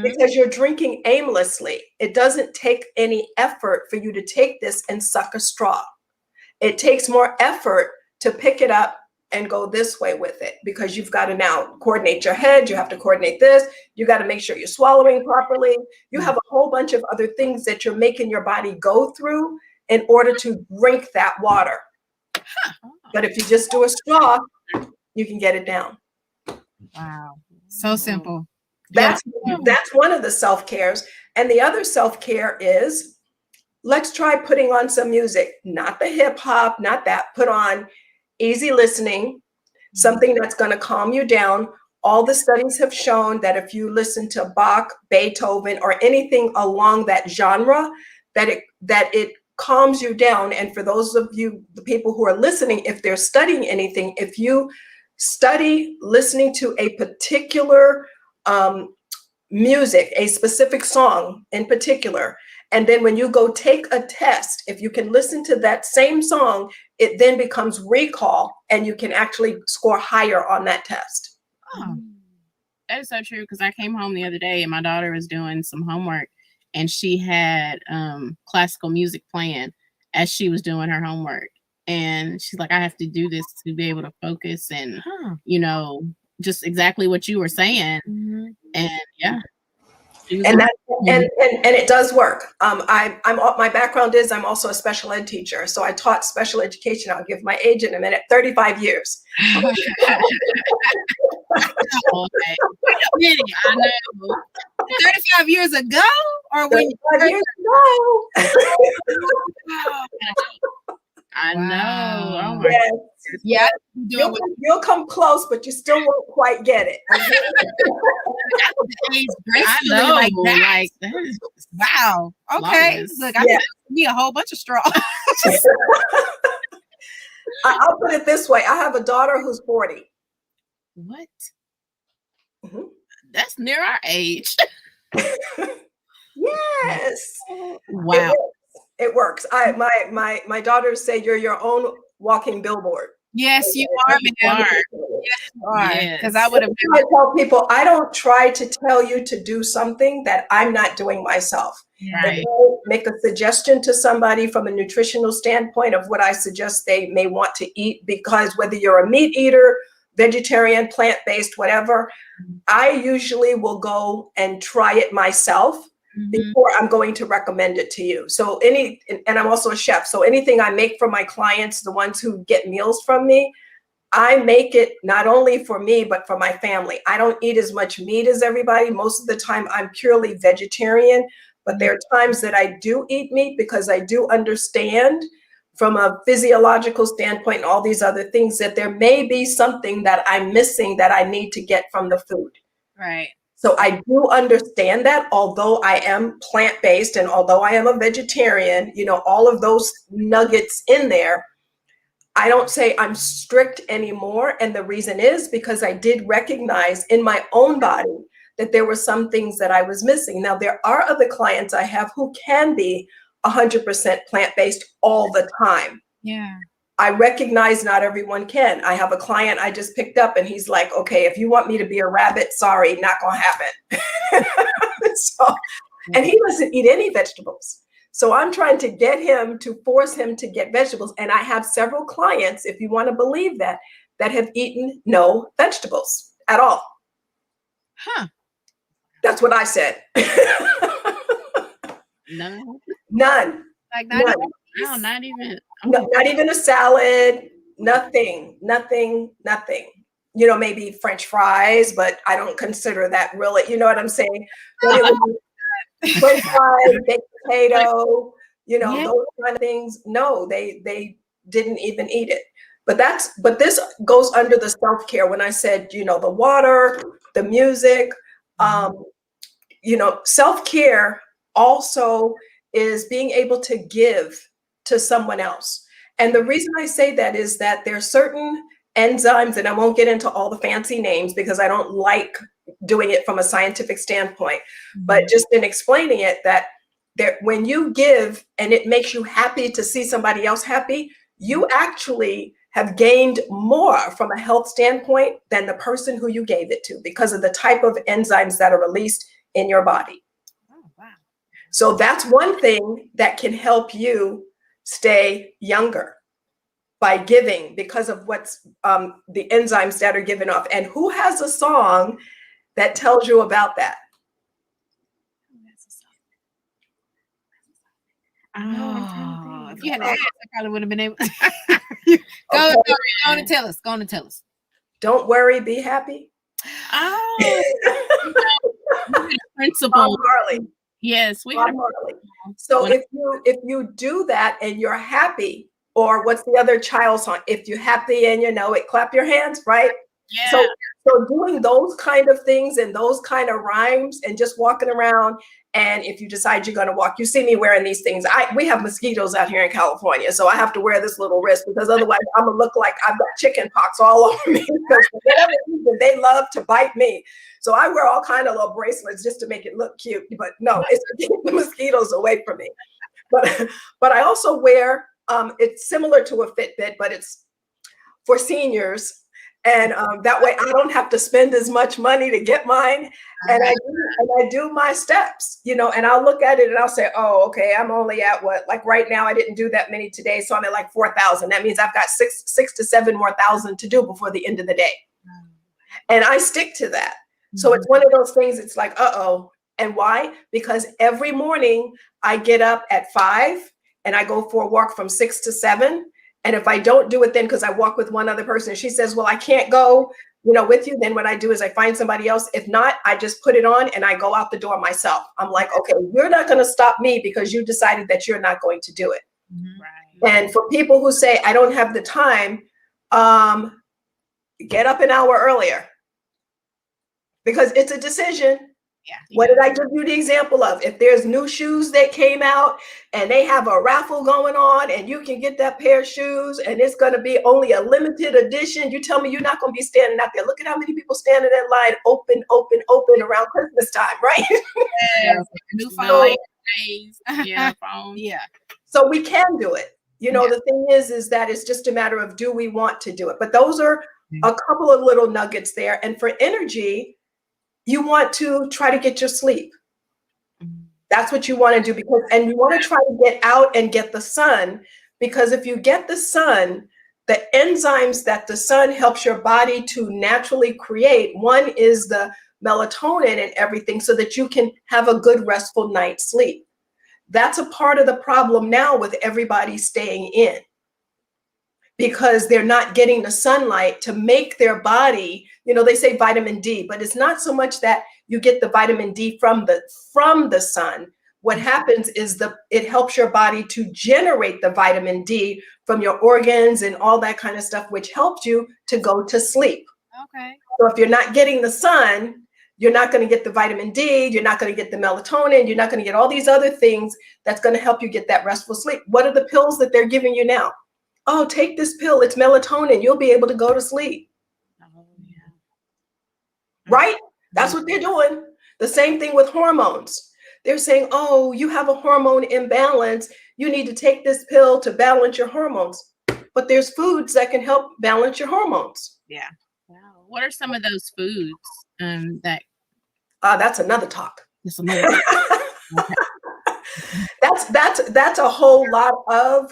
Speaker 4: Because you're drinking aimlessly. It doesn't take any effort for you to take this and suck a straw. It takes more effort to pick it up and go this way with it, because you've got to now coordinate your head. You have to coordinate this. You got to make sure you're swallowing properly. You have a whole bunch of other things that you're making your body go through in order to drink that water. But if you just do a straw, you can get it down.
Speaker 1: Wow. So simple.
Speaker 4: That's one of the self-cares. And the other self-care is, let's try putting on some music, not the hip hop, not that. Put on easy listening, something that's going to calm you down. All the studies have shown that if you listen to Bach, Beethoven, or anything along that genre, that it calms you down. And for those of you, the people who are listening, if they're studying anything, if you study listening to a particular music, a specific song in particular, and then when you go take a test, if you can listen to that same song, it then becomes recall, and you can actually score higher on that test.
Speaker 2: Oh, that is so true, because I came home the other day and my daughter was doing some homework, and she had classical music playing as she was doing her homework. And she's like, I have to do this to be able to focus, and, you know, just exactly what you were saying. And yeah.
Speaker 4: And it does work. My background is I'm also a special ed teacher. So I taught special education. I'll give my age in a minute, 35 years.
Speaker 2: Okay. I know.
Speaker 1: 35 years ago? Or when
Speaker 4: 35 years ago.
Speaker 2: I know. Oh my
Speaker 4: yes.
Speaker 1: Yeah.
Speaker 4: You'll come close, but you still won't quite get it.
Speaker 2: I know. Like that.
Speaker 1: Wow. Okay.
Speaker 2: Flawless.
Speaker 1: Look, I need me a whole bunch of straw.
Speaker 4: I'll put it this way. I have a daughter who's 40.
Speaker 2: What? That's near our age.
Speaker 4: Yes.
Speaker 2: Wow.
Speaker 4: It works. My daughters say you're your own walking billboard.
Speaker 1: Yes, you are.
Speaker 2: Yes,
Speaker 1: you are. Because I would have.
Speaker 4: I tell people, I don't try to tell you to do something that I'm not doing myself.
Speaker 2: Right.
Speaker 4: If I make a suggestion to somebody from a nutritional standpoint of what I suggest they may want to eat, because whether you're a meat eater, vegetarian, plant-based, whatever, I usually will go and try it myself before I'm going to recommend it to you. So and I'm also a chef. So anything I make for my clients, the ones who get meals from me, I make it not only for me, but for my family. I don't eat as much meat as everybody. Most of the time I'm purely vegetarian, but there are times that I do eat meat, because I do understand from a physiological standpoint and all these other things that there may be something that I'm missing that I need to get from the food.
Speaker 1: Right.
Speaker 4: So I do understand that, although I am plant-based and although I am a vegetarian, you know, all of those nuggets in there, I don't say I'm strict anymore. And the reason is because I did recognize in my own body that there were some things that I was missing. Now, there are other clients I have who can be 100% plant-based all the time.
Speaker 1: Yeah.
Speaker 4: I recognize not everyone can. I have a client I just picked up, and he's like, okay, if you want me to be a rabbit, sorry, not gonna happen. And he doesn't eat any vegetables. So I'm trying to get him to force him to get vegetables. And I have several clients, if you want to believe that have eaten no vegetables at all.
Speaker 1: Huh.
Speaker 4: That's what I said.
Speaker 2: No.
Speaker 4: None.
Speaker 1: Like
Speaker 4: None.
Speaker 2: No, not even.
Speaker 4: Not even a salad, nothing. You know, maybe French fries, but I don't consider that really, you know what I'm saying? French fries, baked potato, you know, those kind of things. No, they didn't even eat it. But this goes under the self-care. When I said, you know, the water, the music, you know, self-care also is being able to give to someone else. And the reason I say that is that there are certain enzymes, and I won't get into all the fancy names because I don't like doing it from a scientific standpoint, but just in explaining it, that when you give and it makes you happy to see somebody else happy, you actually have gained more from a health standpoint than the person who you gave it to, because of the type of enzymes that are released in your body.
Speaker 1: Oh, wow.
Speaker 4: So that's one thing that can help you stay younger, by giving, because of what's the enzymes that are given off. And who has a song that tells you about that?
Speaker 1: Oh, if you had asked, I probably would have been able. Go on and tell us. Go on and tell us.
Speaker 4: Don't worry, be happy.
Speaker 2: Oh, principle.
Speaker 4: Marley.
Speaker 2: Yes, we have.
Speaker 4: So if you do that and you're happy, or what's the other child song? If you're happy and you know it, clap your hands, right?
Speaker 2: Yeah.
Speaker 4: So doing those kind of things and those kind of rhymes and just walking around. And if you decide you're going to walk, you see me wearing these things. We have mosquitoes out here in California, so I have to wear this little wrist, because otherwise I'm gonna look like I've got chicken pox all over me. Because for whatever reason, they love to bite me. So I wear all kind of little bracelets just to make it look cute. But no, it's to keep the mosquitoes away from me. But I also wear, it's similar to a Fitbit, but it's for seniors. And that way I don't have to spend as much money to get mine. And I do my steps, you know, and I'll look at it and I'll say, oh, okay, I'm only at what, like right now, I didn't do that many today. So I'm at like 4,000. That means I've got six to 7 more thousand to do before the end of the day. And I stick to that. So it's one of those things, it's like, uh-oh. And why? Because every morning I get up at 5 and I go for a walk from 6 to 7. And if I don't do it then, because I walk with one other person, and she says, well, I can't go, you know, with you, then what I do is I find somebody else. If not, I just put it on and I go out the door myself. I'm like, okay, you're not going to stop me because you decided that you're not going to do it. Right. And for people who say, I don't have the time, get up an hour earlier, because it's a decision. Yeah. What did I give you the example of? If there's new shoes that came out and they have a raffle going on and you can get that pair of shoes and it's going to be only a limited edition, you tell me you're not going to be standing out there. Look at how many people standing in line, open around Christmas time, right?
Speaker 2: Yeah. New phone. Yeah, phone.
Speaker 1: Yeah.
Speaker 4: So we can do it. You know, the thing is that it's just a matter of, do we want to do it? But those are a couple of little nuggets there. And for energy, you want to try to get your sleep. That's what you want to do, and you want to try to get out and get the sun, because if you get the sun, the enzymes that the sun helps your body to naturally create, one is the melatonin and everything, so that you can have a good restful night's sleep. That's a part of the problem now with everybody staying in, because they're not getting the sunlight to make their body, you know, they say vitamin D, but it's not so much that you get the vitamin D from the sun. What happens is it helps your body to generate the vitamin D from your organs and all that kind of stuff, which helps you to go to sleep.
Speaker 1: Okay.
Speaker 4: So if you're not getting the sun, you're not going to get the vitamin D, you're not going to get the melatonin, you're not going to get all these other things that's going to help you get that restful sleep. What are the pills that they're giving you now? Oh, take this pill, it's melatonin, you'll be able to go to sleep. Oh, yeah. Right? That's what they're doing. The same thing with hormones. They're saying, oh, you have a hormone imbalance, you need to take this pill to balance your hormones. But there's foods that can help balance your hormones.
Speaker 2: Yeah. Wow. What are some of those foods that?
Speaker 4: That's another talk.
Speaker 2: That's another talk.
Speaker 4: That's a whole lot of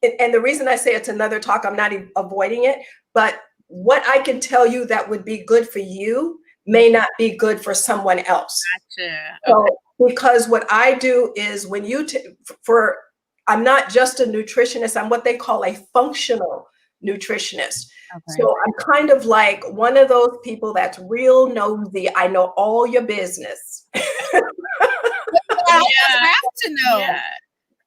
Speaker 4: and the reason I say it's another talk, I'm not avoiding it, but what I can tell you that would be good for you may not be good for someone else.
Speaker 2: Gotcha.
Speaker 4: So, because what I do is when you, I'm not just a nutritionist, I'm what they call a functional nutritionist. Okay. So I'm kind of like one of those people that's real nosy. I know all your business.
Speaker 1: I have to know.
Speaker 2: Yeah.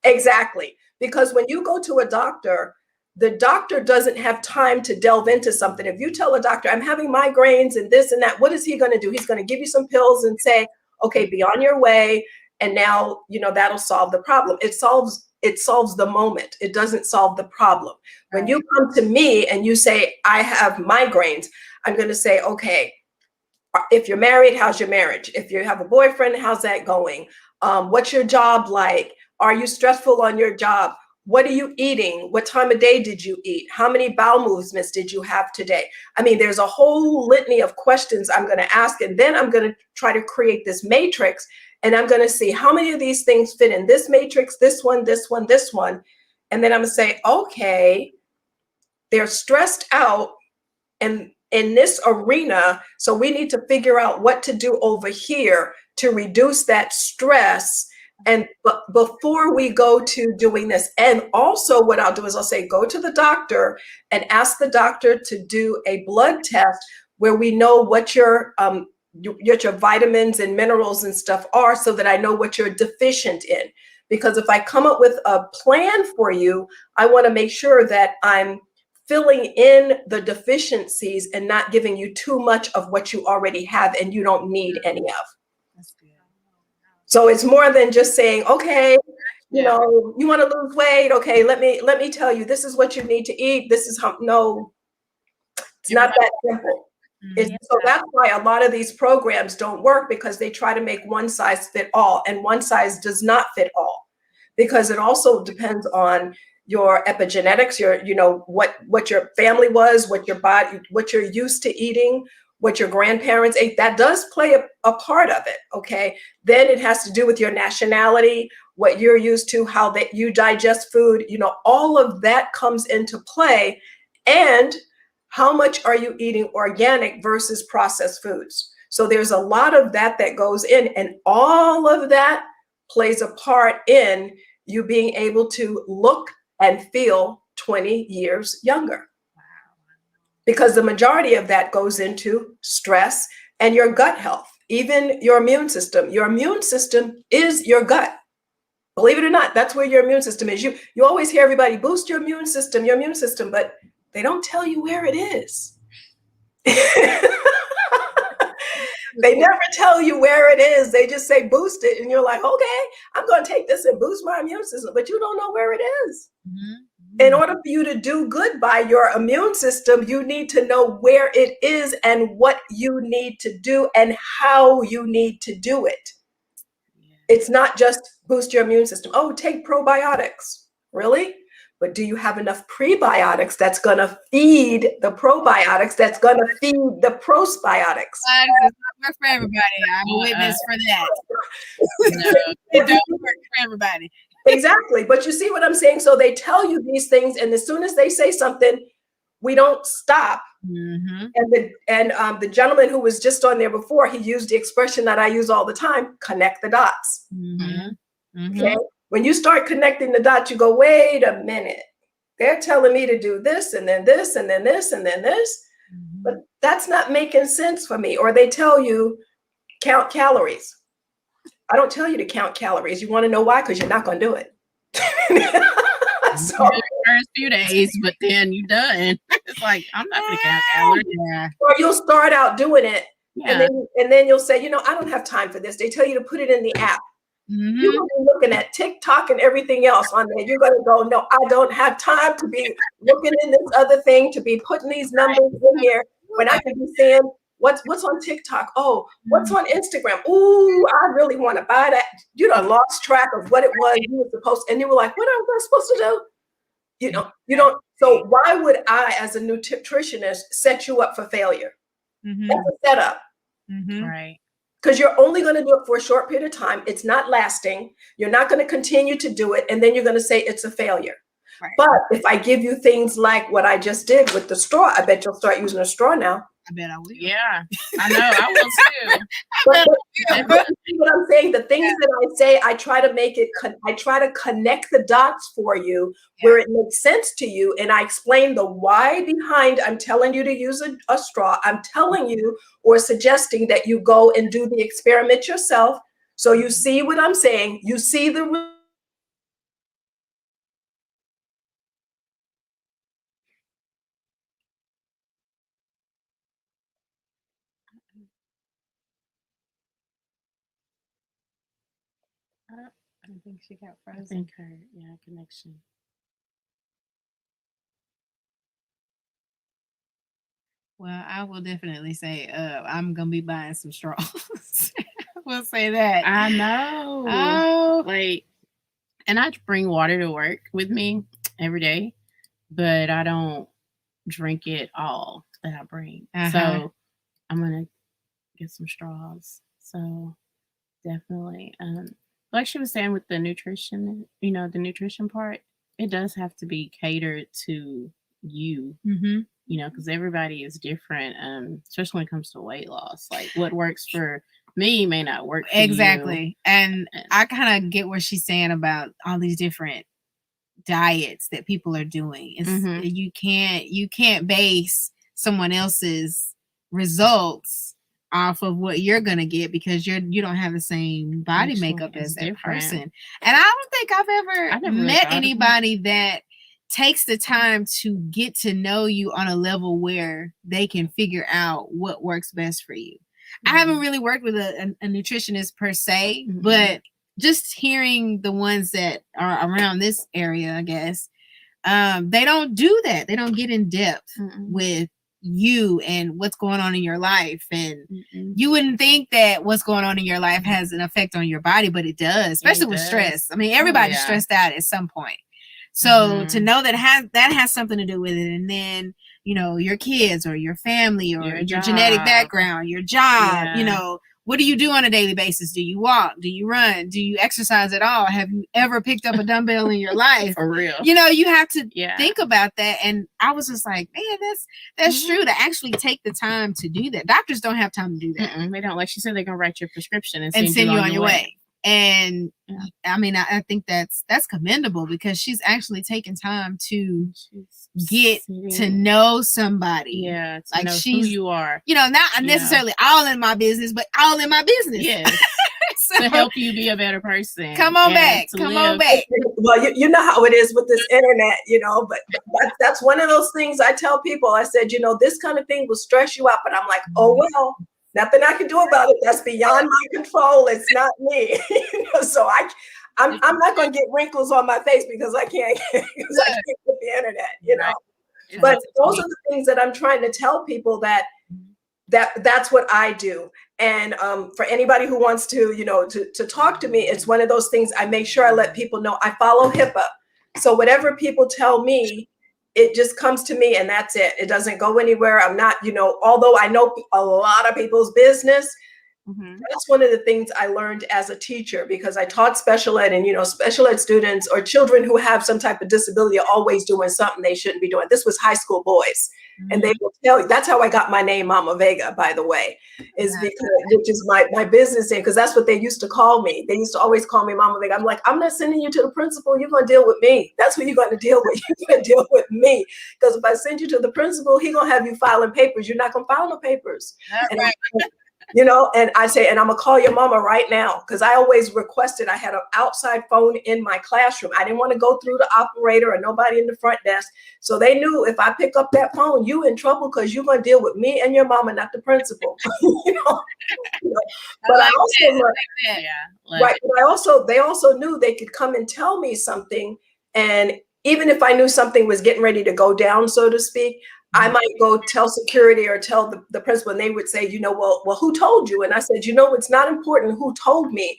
Speaker 4: Exactly. Because when you go to a doctor, the doctor doesn't have time to delve into something. If you tell a doctor, I'm having migraines and this and that, what is he going to do? He's going to give you some pills and say, okay, be on your way. And now, you know, that'll solve the problem. It solves the moment. It doesn't solve the problem. When you come to me and you say, I have migraines, I'm going to say, okay, if you're married, how's your marriage? If you have a boyfriend, how's that going? What's your job like? Are you stressful on your job? What are you eating? What time of day did you eat? How many bowel movements did you have today? I mean, there's a whole litany of questions I'm going to ask, and then I'm going to try to create this matrix, and I'm going to see how many of these things fit in this matrix, this one, this one, this one. And then I'm going to say, okay, they're stressed out and in this arena, so we need to figure out what to do over here to reduce that stress. And before we go to doing this, and also what I'll do is I'll say, go to the doctor and ask the doctor to do a blood test where we know what your vitamins and minerals and stuff are, so that I know what you're deficient in. Because if I come up with a plan for you, I want to make sure that I'm filling in the deficiencies and not giving you too much of what you already have and you don't need any of.
Speaker 1: That's good.
Speaker 4: So it's more than just saying, okay, you know, you want to lose weight. Okay, let me tell you, this is what you need to eat. This is how, no, it's not that simple. So that's why a lot of these programs don't work, because they try to make one size fit all, and one size does not fit all, because it also depends on your epigenetics, your, you know, what your family was, what your body, what you're used to eating, what your grandparents ate. That does play a part of it. Okay. Then it has to do with your nationality, what you're used to, how that you digest food, you know, all of that comes into play. And how much are you eating organic versus processed foods? So there's a lot of that that goes in, and all of that plays a part in you being able to look and feel 20 years younger. Because the majority of that goes into stress and your gut health, even your immune system. Your immune system is your gut. Believe it or not, that's where your immune system is. You always hear everybody boost your immune system, but they don't tell you where it is. They never tell you where it is. They just say boost it, and you're like, okay, I'm going to take this and boost my immune system, but you don't know where it is. In order for you to do good by your immune system, you need to know where it is and what you need to do and how you need to do it. It's not just boost your immune system. Oh, take probiotics. Really? But do you have enough prebiotics that's going to feed the probiotics, that's going to feed the postbiotics?
Speaker 1: It's not work for everybody. I'm a witness for that. No, it don't work for everybody.
Speaker 4: Exactly. But you see what I'm saying? So they tell you these things, and as soon as they say something, we don't stop.
Speaker 1: Mm-hmm.
Speaker 4: And the gentleman who was just on there before, he used the expression that I use all the time: connect the dots.
Speaker 1: Mm-hmm. Mm-hmm.
Speaker 4: Okay. When you start connecting the dots, you go, wait a minute. They're telling me to do this, and then this, and then this, and then this. Mm-hmm. But that's not making sense for me. Or they tell you count calories. I don't tell you to count calories. You want to know why? Because you're not going to do it.
Speaker 2: So, the first few days, but then you're done. It's like, I'm not going to count calories.
Speaker 4: Yeah. Or you'll start out doing it, and then you'll say, you know, I don't have time for this. They tell you to put it in the app. Mm-hmm. You're going to be looking at TikTok and everything else on there. You're going to go, no, I don't have time to be looking in this other thing, to be putting these numbers in here when I can be saying, what's on TikTok? Oh, what's on Instagram? Ooh, I really want to buy that. You done lost track of what it was you were supposed to, and you were like, what am I supposed to do? You don't. So why would I, as a nutritionist, set you up for failure? Mm-hmm. That's a setup.
Speaker 1: Mm-hmm.
Speaker 2: Right.
Speaker 4: Because you're only going to do it for a short period of time. It's not lasting. You're not going to continue to do it. And then you're going to say it's a failure. Right. But if I give you things like what I just did with the straw, I bet you'll start using a straw now.
Speaker 1: I bet I will.
Speaker 2: Yeah, I know. I will too.
Speaker 4: But what I'm saying, the things that I say, I try to connect the dots for you where it makes sense to you. And I explain the why behind I'm telling you to use a straw. I'm telling you or suggesting that you go and do the experiment yourself. So you see what I'm saying. You see the
Speaker 2: I think she got frozen. I think her connection.
Speaker 1: Well, I will definitely say I'm gonna be buying some straws. will say that.
Speaker 2: I know.
Speaker 1: Oh,
Speaker 2: Like, and I bring water to work with me every day, but I don't drink it all that I bring. So I'm gonna get some straws. So definitely, like she was saying with the nutrition, the nutrition part, it does have to be catered to you. Because everybody is different, especially when it comes to weight loss. Like what works for me may not work for
Speaker 1: exactly.
Speaker 2: you.
Speaker 1: And I kind of get what she's saying about all these different diets that people are doing. It's you can't base someone else's results off of what you're gonna get because you don't have the same body makeup as that person. And I don't think I've ever met anybody that takes the time to get to know you on a level where they can figure out what works best for you. I haven't really worked with a nutritionist per se, but just hearing the ones that are around this area, I guess, they don't do that. They don't get in depth with you and what's going on in your life. And you wouldn't think that what's going on in your life has an effect on your body, but it does, especially with stress. I mean, everybody's stressed out at some point. So to know that has something to do with it. And then, your kids or your family or your genetic background, your job, what do you do on a daily basis? Do you walk? Do you run? Do you exercise at all? Have you ever picked up a dumbbell in your life?
Speaker 2: For real.
Speaker 1: You have to think about that. And I was just like, man, that's true, to actually take the time to do that. Doctors don't have time to do that.
Speaker 2: They don't. Like she said, they're going to write your prescription and
Speaker 1: send you on your way. And I mean, I think that's commendable because she's actually taking time to get to know somebody.
Speaker 2: Yeah, to like know who you are.
Speaker 1: Not necessarily all in my business, but all in my business.
Speaker 2: Yes. So, to help you be a better person.
Speaker 1: Come on back.
Speaker 4: Well, you know how it is with this internet, but that's one of those things I tell people. I said, this kind of thing will stress you out, but I'm like, oh, well. Nothing I can do about it. That's beyond my control. It's not me. So I'm not going to get wrinkles on my face because I can't get the internet, Right. But those are the things that I'm trying to tell people that's what I do. And for anybody who wants to, to talk to me, it's one of those things I make sure I let people know I follow HIPAA. So whatever people tell me, it just comes to me and that's it. It doesn't go anywhere. I'm not, although I know a lot of people's business, that's one of the things I learned as a teacher because I taught special ed and, special ed students or children who have some type of disability are always doing something they shouldn't be doing. This was high school boys. And they will tell you, that's how I got my name, Mama Vega, by the way, which is my business name, because that's what they used to call me. They used to always call me Mama Vega. I'm like, I'm not sending you to the principal. You're going to deal with me. That's what you're going to deal with. You're going to deal with me. Because if I send you to the principal, he's going to have you filing papers. You're not going to file no papers. And I say, and I'm going to call your mama right now, because I always requested I had an outside phone in my classroom. I didn't want to go through the operator or nobody in the front desk. So they knew if I pick up that phone, you in trouble because you're going to deal with me and your mama, not the principal. But I also learned, right. But they also knew they could come and tell me something. And even if I knew something was getting ready to go down, so to speak, I might go tell security or tell the principal, and they would say, well, who told you? And I said, it's not important who told me,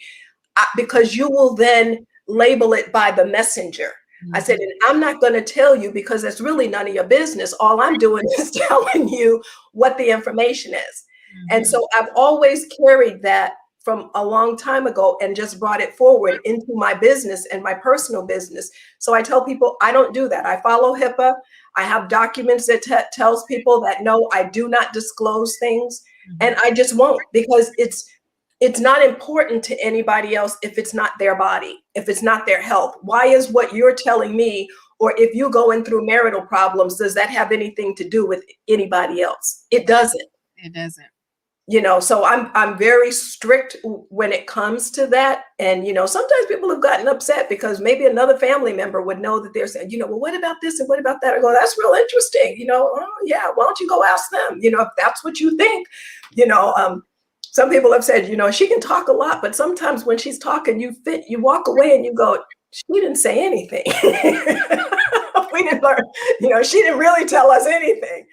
Speaker 4: because you will then label it by the messenger. I said, and I'm not going to tell you because it's really none of your business. All I'm doing is telling you what the information is. And so I've always carried that from a long time ago and just brought it forward into my business and my personal business. So I tell people I don't do that. I follow HIPAA. I have documents that tells people that no, I do not disclose things, and I just won't, because it's not important to anybody else if it's not their body, if it's not their health. Why is what you're telling me, or if you're going through marital problems, does that have anything to do with anybody else? It doesn't.
Speaker 1: It doesn't.
Speaker 4: So I'm very strict when it comes to that. And, sometimes people have gotten upset because maybe another family member would know that they're saying, well, what about this and what about that? I go, that's real interesting. Oh, yeah, why don't you go ask them? If that's what you think, some people have said, she can talk a lot, but sometimes when she's talking, you walk away and you go, she didn't say anything. We didn't learn, she didn't really tell us anything.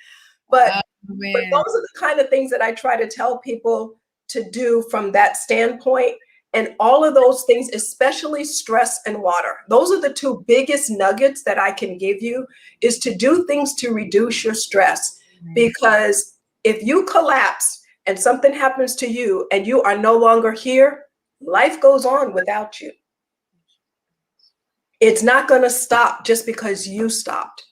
Speaker 4: But those are the kind of things that I try to tell people to do from that standpoint. And all of those things, especially stress and water, those are the two biggest nuggets that I can give you, is to do things to reduce your stress. Because if you collapse and something happens to you and you are no longer here, life goes on without you. It's not going to stop just because you stopped.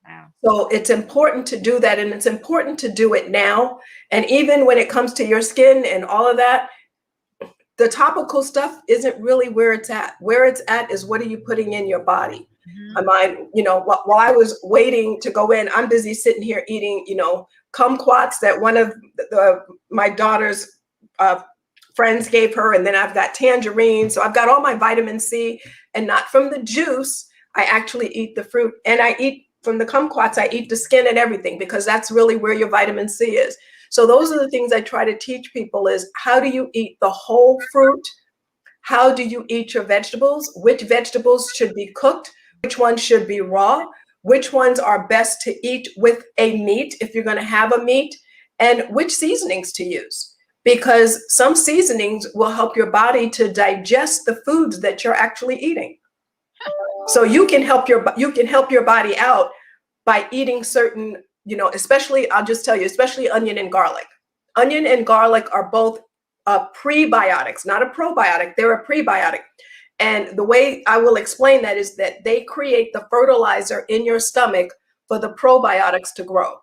Speaker 2: Wow.
Speaker 4: So it's important to do that, and it's important to do it now. And even when it comes to your skin and all of that, the topical stuff isn't really where it's at. Where it's at is what are you putting in your body? While I was waiting to go in, I'm busy sitting here eating, kumquats that one of my daughter's friends gave her. And then I've got tangerine. So I've got all my vitamin C, and not from the juice. I actually eat the fruit, and I eat from the kumquats. I eat the skin and everything, because that's really where your vitamin C is. So those are the things I try to teach people, is how do you eat the whole fruit? How do you eat your vegetables? Which vegetables should be cooked? Which ones should be raw? Which ones are best to eat with a meat if you're going to have a meat? And which seasonings to use? Because some seasonings will help your body to digest the foods that you're actually eating. So you can help your body out by eating certain, especially, I'll just tell you, especially onion and garlic. Onion and garlic are both prebiotics, not a probiotic. They're a prebiotic. And the way I will explain that is that they create the fertilizer in your stomach for the probiotics to grow.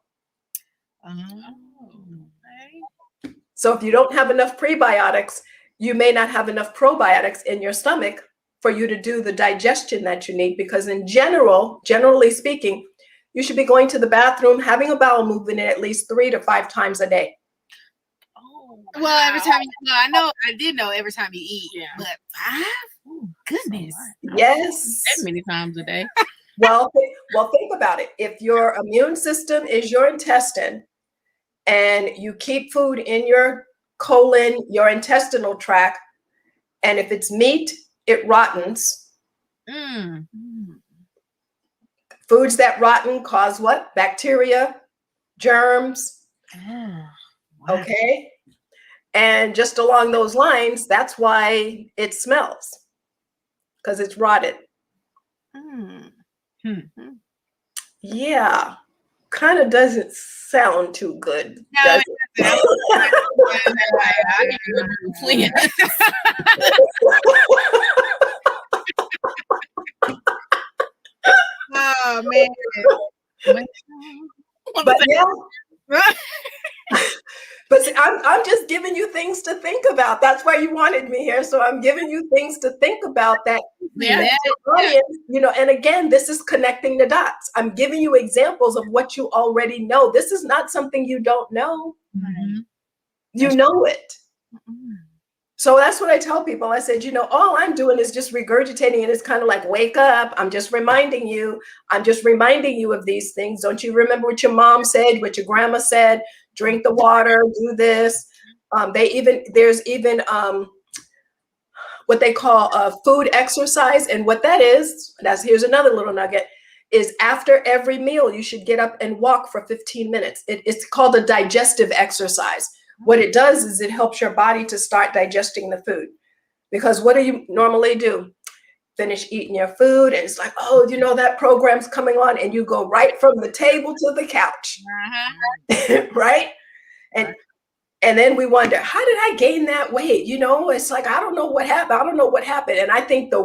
Speaker 4: So if you don't have enough prebiotics, you may not have enough probiotics in your stomach for you to do the digestion that you need. Because in generally speaking, you should be going to the bathroom, having a bowel movement at least 3 to 5 times a day.
Speaker 1: Well, every time I did know every time you eat, but 5? Oh, goodness.
Speaker 4: Yes.
Speaker 2: That many times a day.
Speaker 4: Well, think about it. If your immune system is your intestine, and you keep food in your colon, your intestinal tract, and if it's meat, it rottens. Foods that rotten cause what? Bacteria, germs.
Speaker 1: Wow.
Speaker 4: Okay. And just along those lines, that's why it smells, because it's rotted. Yeah. Kind of doesn't sound too good.
Speaker 1: No,
Speaker 4: does it?
Speaker 1: Oh man.
Speaker 4: But yeah. But see, I'm just giving you things to think about. That's why you wanted me here. So I'm giving you things to think about that. And again, this is connecting the dots. I'm giving you examples of what you already know. This is not something you don't know. You know it. So that's what I tell people. I said, all I'm doing is just regurgitating, and it's kind of like, wake up. I'm just reminding you. I'm just reminding you of these things. Don't you remember what your mom said, what your grandma said? Drink the water, do this. There's even what they call food exercise. And what that is, here's another little nugget, is after every meal, you should get up and walk for 15 minutes. It's called a digestive exercise. What it does is it helps your body to start digesting the food. Because what do you normally do? Finish eating your food, and it's like, oh, that program's coming on, and you go right from the table to the couch. Right? And then we wonder, how did I gain that weight? It's like, I don't know what happened. And I think the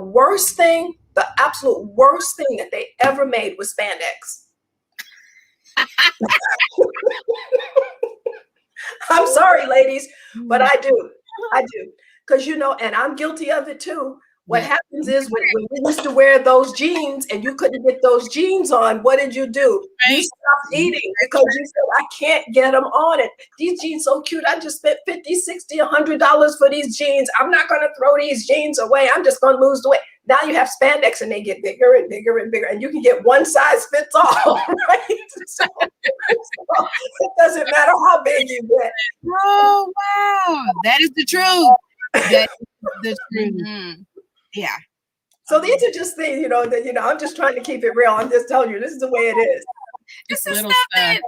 Speaker 4: absolute worst thing that they ever made was spandex. I'm sorry, ladies, but I do. Because, and I'm guilty of it too. What happens is when you used to wear those jeans and you couldn't get those jeans on, what did you do? You stopped eating because you said, I can't get them on it. These jeans so cute. I just spent $50, $60, $100 for these jeans. I'm not going to throw these jeans away. I'm just going to lose the weight. Now you have spandex and they get bigger and bigger and bigger, and you can get one size fits all, right? So it doesn't matter how big you get.
Speaker 1: Oh, wow. That is the truth. That is the truth. Yeah.
Speaker 4: So these are just things, that, I'm just trying to keep it real. I'm just telling you, this is the way it is.
Speaker 1: It's the stuff that,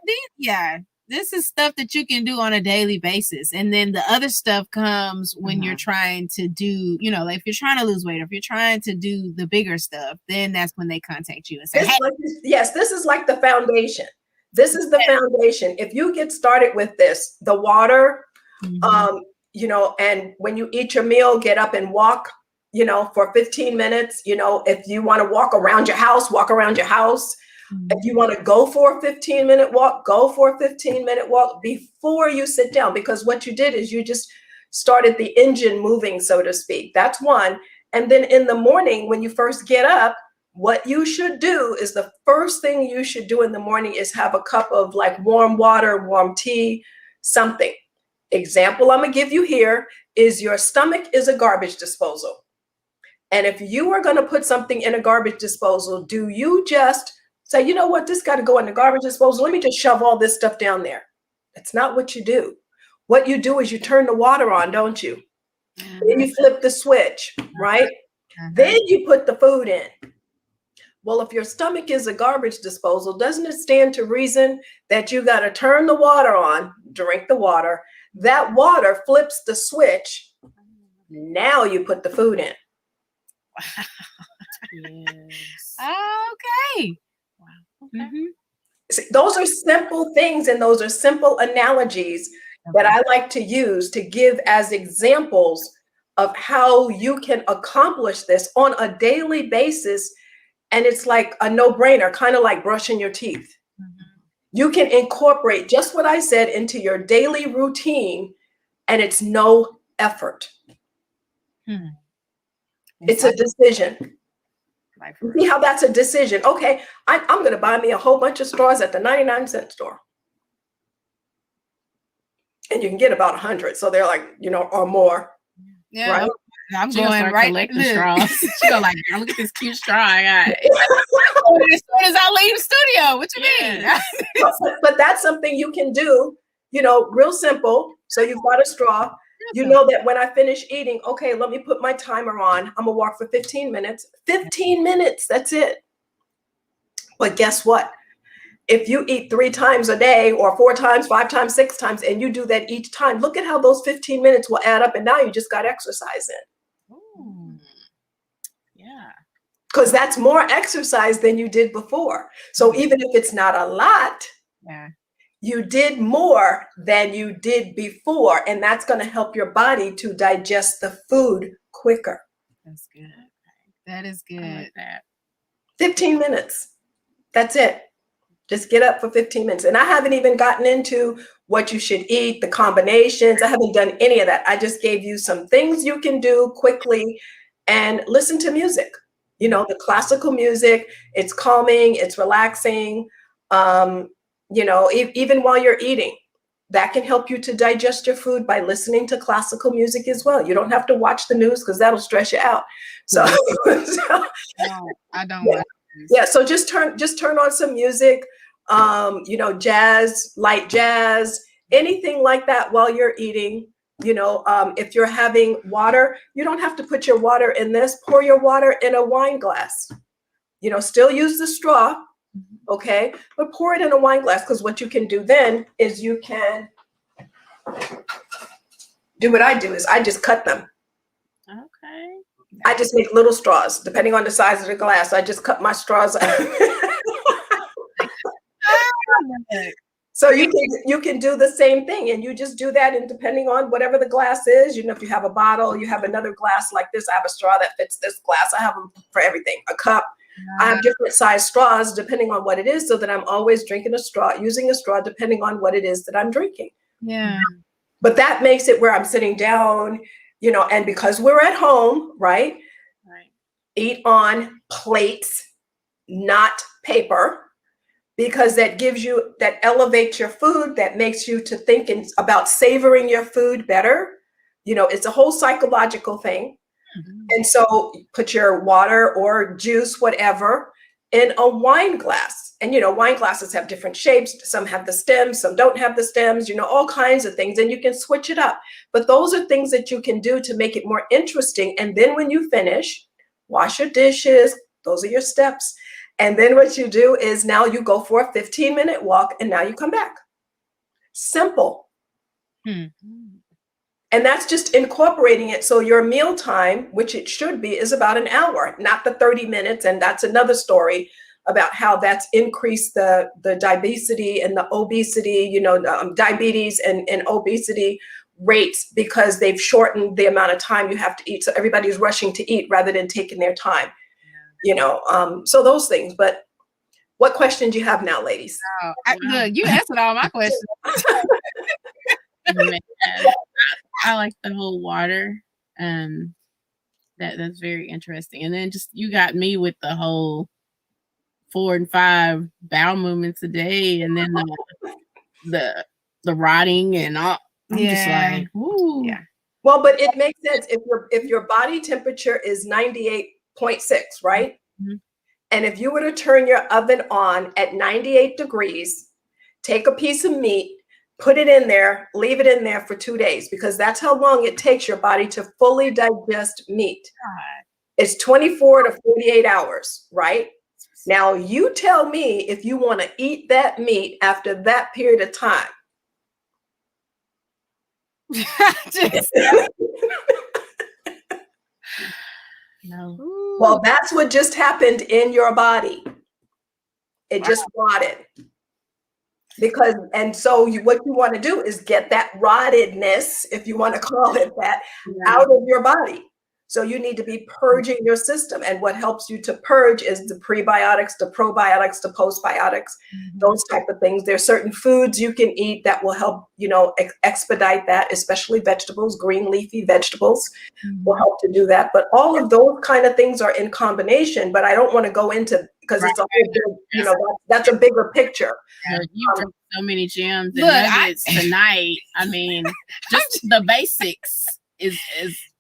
Speaker 1: is stuff that you can do on a daily basis. And then the other stuff comes when you're trying to do, you know, like if you're trying to lose weight or if you're trying to do the bigger stuff, then that's when they contact you and say, hey.
Speaker 4: Yes, this is like the foundation. This is the foundation. If you get started with this, the water, you know, and when you eat your meal, get up and walk, you know, for 15 minutes, you know, if you want to walk around your house, walk around your house. If you want to go for a 15-minute walk, go for a 15-minute walk before you sit down, because what you did is you just started the engine moving, so to speak. That's one. And then in the morning, when you first get up, what you should do is the first thing you should do in the morning is have a cup of like warm water, warm tea, something. Example I'm going to give you here is your stomach is a garbage disposal. And if you are going to put something in a garbage disposal, do you just say, you know what, this got to go in the garbage disposal. Let me just shove all this stuff down there. That's not what you do. What you do is you turn the water on, don't you? Then you flip the switch, right? Then you put the food in. Well, if your stomach is a garbage disposal, doesn't it stand to reason that you got to turn the water on, drink the water, that water flips the switch. Now you put the food in.
Speaker 2: Yes.
Speaker 1: Okay.
Speaker 2: Wow. Okay.
Speaker 4: See, those are simple things, and those are simple analogies that I like to use to give as examples of how you can accomplish this on a daily basis. And it's like a no-brainer, kind of like brushing your teeth. You can incorporate just what I said into your daily routine, and it's no effort. It's a decision. See how that's a decision? Okay, I'm going to buy me a whole bunch of straws at the 99-cent store. And you can get about 100. So they're like, you know, or more.
Speaker 1: Yeah.
Speaker 4: Right?
Speaker 1: I'm
Speaker 2: She
Speaker 1: going right
Speaker 2: collecting straws.
Speaker 1: She go like, look at this cute straw I got. As soon as I leave the studio, what you mean?
Speaker 4: But that's something you can do, you know, real simple. So you've got a straw. You know that when I finish eating, okay, let me put my timer on. I'm gonna walk for 15 minutes. 15 minutes, that's it. But guess what? If you eat 3 times a day or 4 times, 5 times, 6 times, and you do that each time, look at how those 15 minutes will add up. And now you just got exercise in.
Speaker 2: Ooh. Yeah.
Speaker 4: Because that's more exercise than you did before. So even if it's not a lot, you did more than you did before. And that's going to help your body to digest the food quicker.
Speaker 1: That's good. That is good.
Speaker 2: I like that.
Speaker 4: 15 minutes. That's it. Just get up for 15 minutes. And I haven't even gotten into what you should eat, the combinations. I haven't done any of that. I just gave you some things you can do quickly and listen to music. You know, the classical music, it's calming, it's relaxing. You know, even while you're eating, that can help you to digest your food by listening to classical music as well. You don't have to watch the news because that'll stress you out. So,
Speaker 1: No, I don't watch news.
Speaker 4: Yeah, so just turn on some music, you know, jazz, light jazz, anything like that while you're eating. You know, if you're having water, you don't have to put your water in this. Pour your water in a wine glass. You know, still use the straw, okay? But pour it in a wine glass, because what you can do then is you can do what I do is I just cut them.
Speaker 2: Okay.
Speaker 4: I just make little straws, depending on the size of the glass. I just cut my straws. So you can do the same thing, and you just do that, and depending on whatever the glass is, you know, if you have a bottle, you have another glass like this. I have a straw that fits this glass. I have them for everything. A cup. I have different size straws depending on what it is, so that I'm always drinking a straw, using a straw depending on what it is that I'm drinking.
Speaker 1: Yeah.
Speaker 4: But that makes it where I'm sitting down, you know, and because we're at home, right?
Speaker 2: Right.
Speaker 4: Eat on plates, not paper. Because that gives you, that elevates your food, that makes you to think about savoring your food better. You know, it's a whole psychological thing. And so put your water or juice, whatever, in a wine glass. And, you know, wine glasses have different shapes. Some have the stems, some don't have the stems, you know, all kinds of things. And you can switch it up. But those are things that you can do to make it more interesting. And then when you finish, wash your dishes. Those are your steps. And then what you do is now you go for a 15-minute walk, and now you come back. Simple.
Speaker 1: Hmm.
Speaker 4: And that's just incorporating it. So your meal time, which it should be, is about an hour, not the 30 minutes. And that's another story about how that's increased the diabetes and the obesity, diabetes and obesity rates, because they've shortened the amount of time you have to eat. So everybody's rushing to eat rather than taking their time, so those things. But what question do you have now, ladies?
Speaker 1: Look, you answered all my questions.
Speaker 2: Man, I like the whole water. That's very interesting. And then just you got me with the whole 4 and 5 bowel movements a day, and then the rotting and all. I'm just like, ooh.
Speaker 1: Yeah.
Speaker 4: Well, but it makes sense if your body temperature is 98.6, right?
Speaker 2: Mm-hmm.
Speaker 4: And if you were to turn your oven on at 98 degrees, take a piece of meat, put it in there, leave it in there for 2 days, because that's how long it takes your body to fully digest meat. It's 24 to 48 hours, right? Now, you tell me if you want to eat that meat after that period of time.
Speaker 2: No.
Speaker 4: Well, that's what just happened in your body. It just rotted. So what you want to do is get that rottedness, if you want to call it that, out of your body. So you need to be purging your system. And what helps you to purge is the prebiotics, the probiotics, the postbiotics, those type of things. There's certain foods you can eat that will help, expedite that, especially vegetables, green leafy vegetables will help to do that. But all of those kind of things are in combination, but I don't want to go into, because it's a whole big, that's a bigger picture.
Speaker 2: You brought so many gems and nuggets tonight. I mean, just the basics is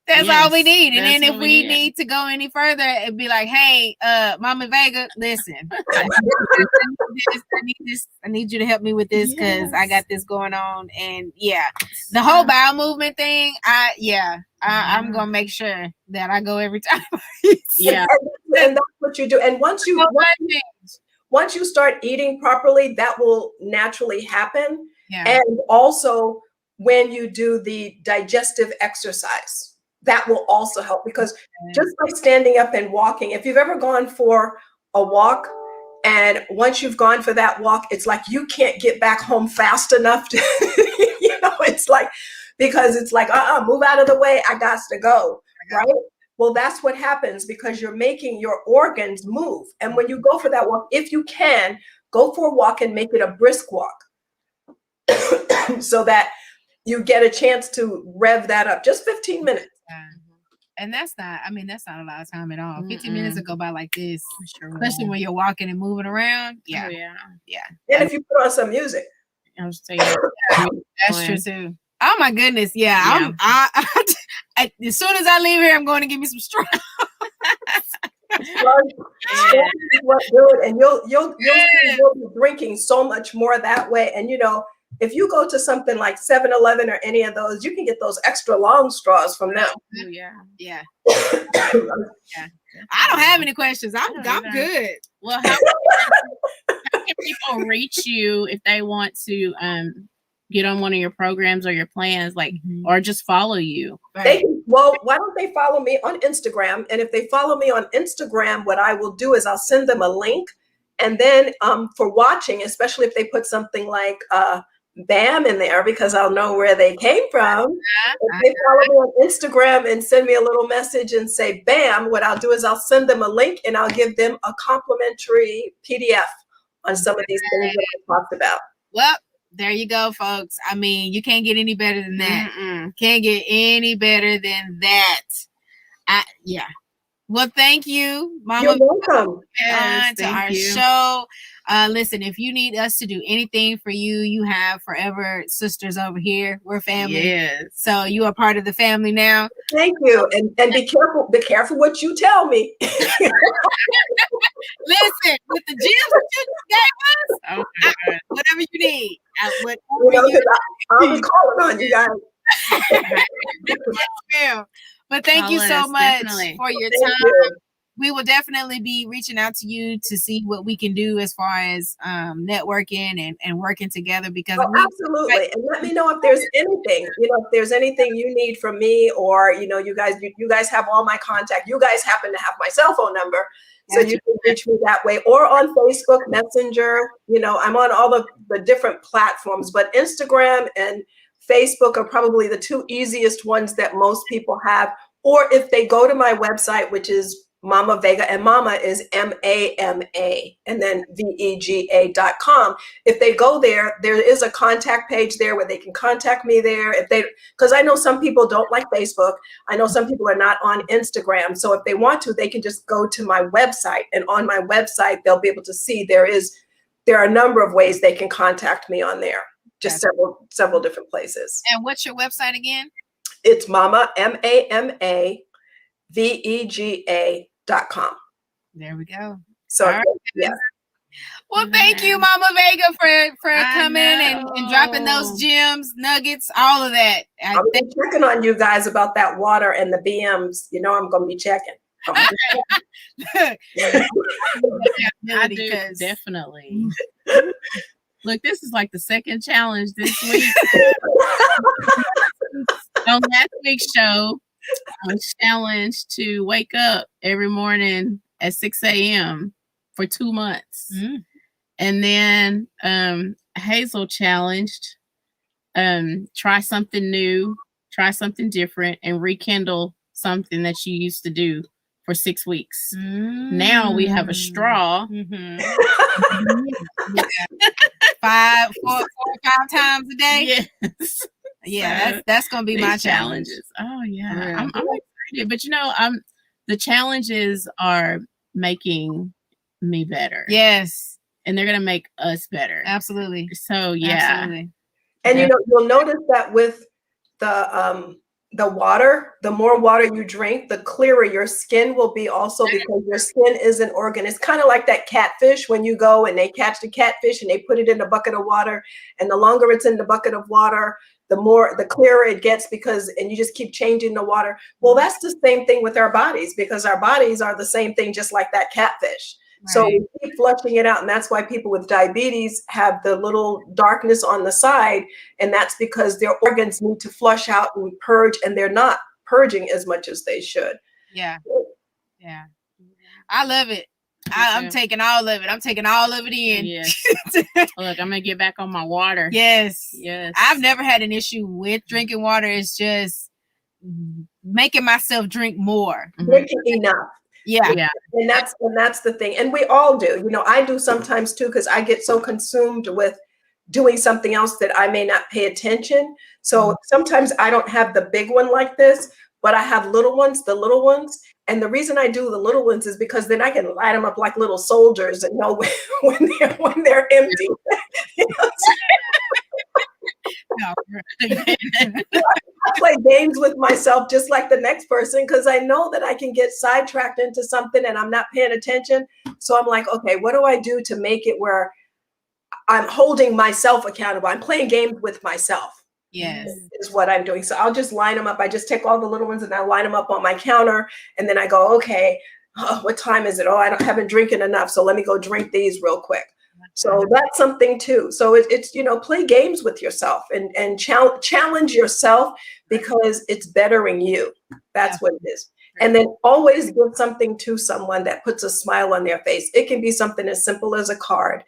Speaker 1: that's all we need. And then if we need to go any further, it'd be like, hey, Mama Vega, listen, I need you to help me with this, because I got this going on. And the whole bowel movement thing, I'm gonna make sure that I go every time.
Speaker 4: And that's what you do. And once you start eating properly, that will naturally happen. And also when you do the digestive exercise, that will also help, because just by standing up and walking, if you've ever gone for a walk, and once you've gone for that walk, it's like you can't get back home fast enough to, it's like, because it's like, move out of the way, I got to go, right? Well, that's what happens, because you're making your organs move. And when you go for that walk, if you can, go for a walk and make it a brisk walk so that you get a chance to rev that up. Just 15 minutes.
Speaker 1: And that's not a lot of time at all. 15 minutes will go by like this, especially when you're walking and moving around.
Speaker 4: And if you put on some music.
Speaker 2: I was saying
Speaker 1: that's true too. Oh my goodness. Yeah. As soon as I leave here, I'm going to give me some straw.
Speaker 4: And you'll be drinking so much more that way. And if you go to something like 7-Eleven or any of those, you can get those extra long straws from them.
Speaker 1: Yeah. I don't have any questions. I'm good.
Speaker 2: Well, how can people reach you if they want to get on one of your programs or your plans, or just follow you?
Speaker 4: Why don't they follow me on Instagram? And if they follow me on Instagram, what I will do is I'll send them a link. And then for watching, especially if they put something like BAM in there, because I'll know where they came from. If they follow me on Instagram and send me a little message and say BAM, what I'll do is I'll send them a link and I'll give them a complimentary PDF on some of these things that I talked about.
Speaker 1: Well, there you go, folks. I mean, you can't get any better than that. Can't get any better than that. Well, thank you, Mama.
Speaker 4: You're welcome.
Speaker 1: To our show. Listen, if you need us to do anything for you, you have Forever Sisters over here. We're family.
Speaker 2: Yes.
Speaker 1: So you are part of the family now.
Speaker 4: Thank you. And be careful. Be careful what you tell me.
Speaker 1: Listen, with the gems that you gave us, whatever you need.
Speaker 4: I'll be calling on you guys.
Speaker 1: But thank you so much for your time. we will definitely be reaching out to you to see what we can do as far as networking and working together, because
Speaker 4: absolutely. And let me know if there's anything, if there's anything you need from me, or, you guys have all my contact. You guys happen to have my cell phone number. So you can reach me that way, or on Facebook Messenger. I'm on all the different platforms, but Instagram and Facebook are probably the two easiest ones that most people have. Or if they go to my website, which is Mama Vega, and Mama is MAMA and then VEGA.com. If they go there, there is a contact page there where they can contact me there. Because I know some people don't like Facebook. I know some people are not on Instagram. So if they want to, they can just go to my website, and on my website, they'll be able to see there are a number of ways they can contact me on there. Just several different places.
Speaker 1: And what's your website again?
Speaker 4: It's Mama, MAMA, VEGA.com.
Speaker 1: There we go.
Speaker 4: So
Speaker 1: right.
Speaker 4: Yeah.
Speaker 1: Well, thank you, Mama Vega, for coming and dropping those gems, nuggets, all of that.
Speaker 4: I'll be checking on you guys about that water and the BMs. I'm going to be checking.
Speaker 2: I do, definitely. Look, this is like the second challenge this week. On last week's show, I was challenged to wake up every morning at 6 a.m. for 2 months. Mm. And then Hazel challenged, try something new, try something different, and rekindle something that you used to do for 6 weeks. Mm. Now we have a straw. Mm-hmm.
Speaker 1: 4 or 5 times a day.
Speaker 2: Yes.
Speaker 1: Yeah, so that's gonna be my
Speaker 2: challenges. Oh yeah, I'm excited. But the challenges are making me better.
Speaker 1: Yes,
Speaker 2: and they're gonna make us better.
Speaker 1: Absolutely.
Speaker 2: So yeah,
Speaker 4: absolutely. And you'll notice that with the water, the more water you drink, the clearer your skin will be also, because your skin is an organ. It's kind of like that catfish when you go and they catch the catfish and they put it in a bucket of water, and the longer it's in the bucket of water, the clearer it gets, and you just keep changing the water. Well, that's the same thing with our bodies, because our bodies are the same thing, just like that catfish. Right. So we keep flushing it out. And that's why people with diabetes have the little darkness on the side. And that's because their organs need to flush out and purge, and they're not purging as much as they should.
Speaker 1: Yeah. Yeah. I love it. I'm taking all of it. I'm taking all of it in.
Speaker 2: Yes. Look, I'm going to get back on my water.
Speaker 1: Yes.
Speaker 2: Yes.
Speaker 1: I've never had an issue with drinking water. It's just making myself drink more.
Speaker 4: Drinking enough.
Speaker 1: Yeah.
Speaker 2: Yeah.
Speaker 4: And that's the thing. And we all do. I do sometimes too, because I get so consumed with doing something else that I may not pay attention. So sometimes I don't have the big one like this, but I have the little ones. And the reason I do the little ones is because then I can light them up like little soldiers and know when they're empty. I play games with myself just like the next person, because I know that I can get sidetracked into something and I'm not paying attention. So I'm like, okay, what do I do to make it where I'm holding myself accountable? I'm playing games with myself.
Speaker 1: Yes,
Speaker 4: is what I'm doing. So I'll just line them up. I just take all the little ones and I line them up on my counter, and then I go, okay, what time is it? Oh, I haven't drinking enough, so let me go drink these real quick. So that's something too. So it's play games with yourself and challenge yourself, because it's bettering you. That's what it is. And then always give something to someone that puts a smile on their face. It can be something as simple as a card.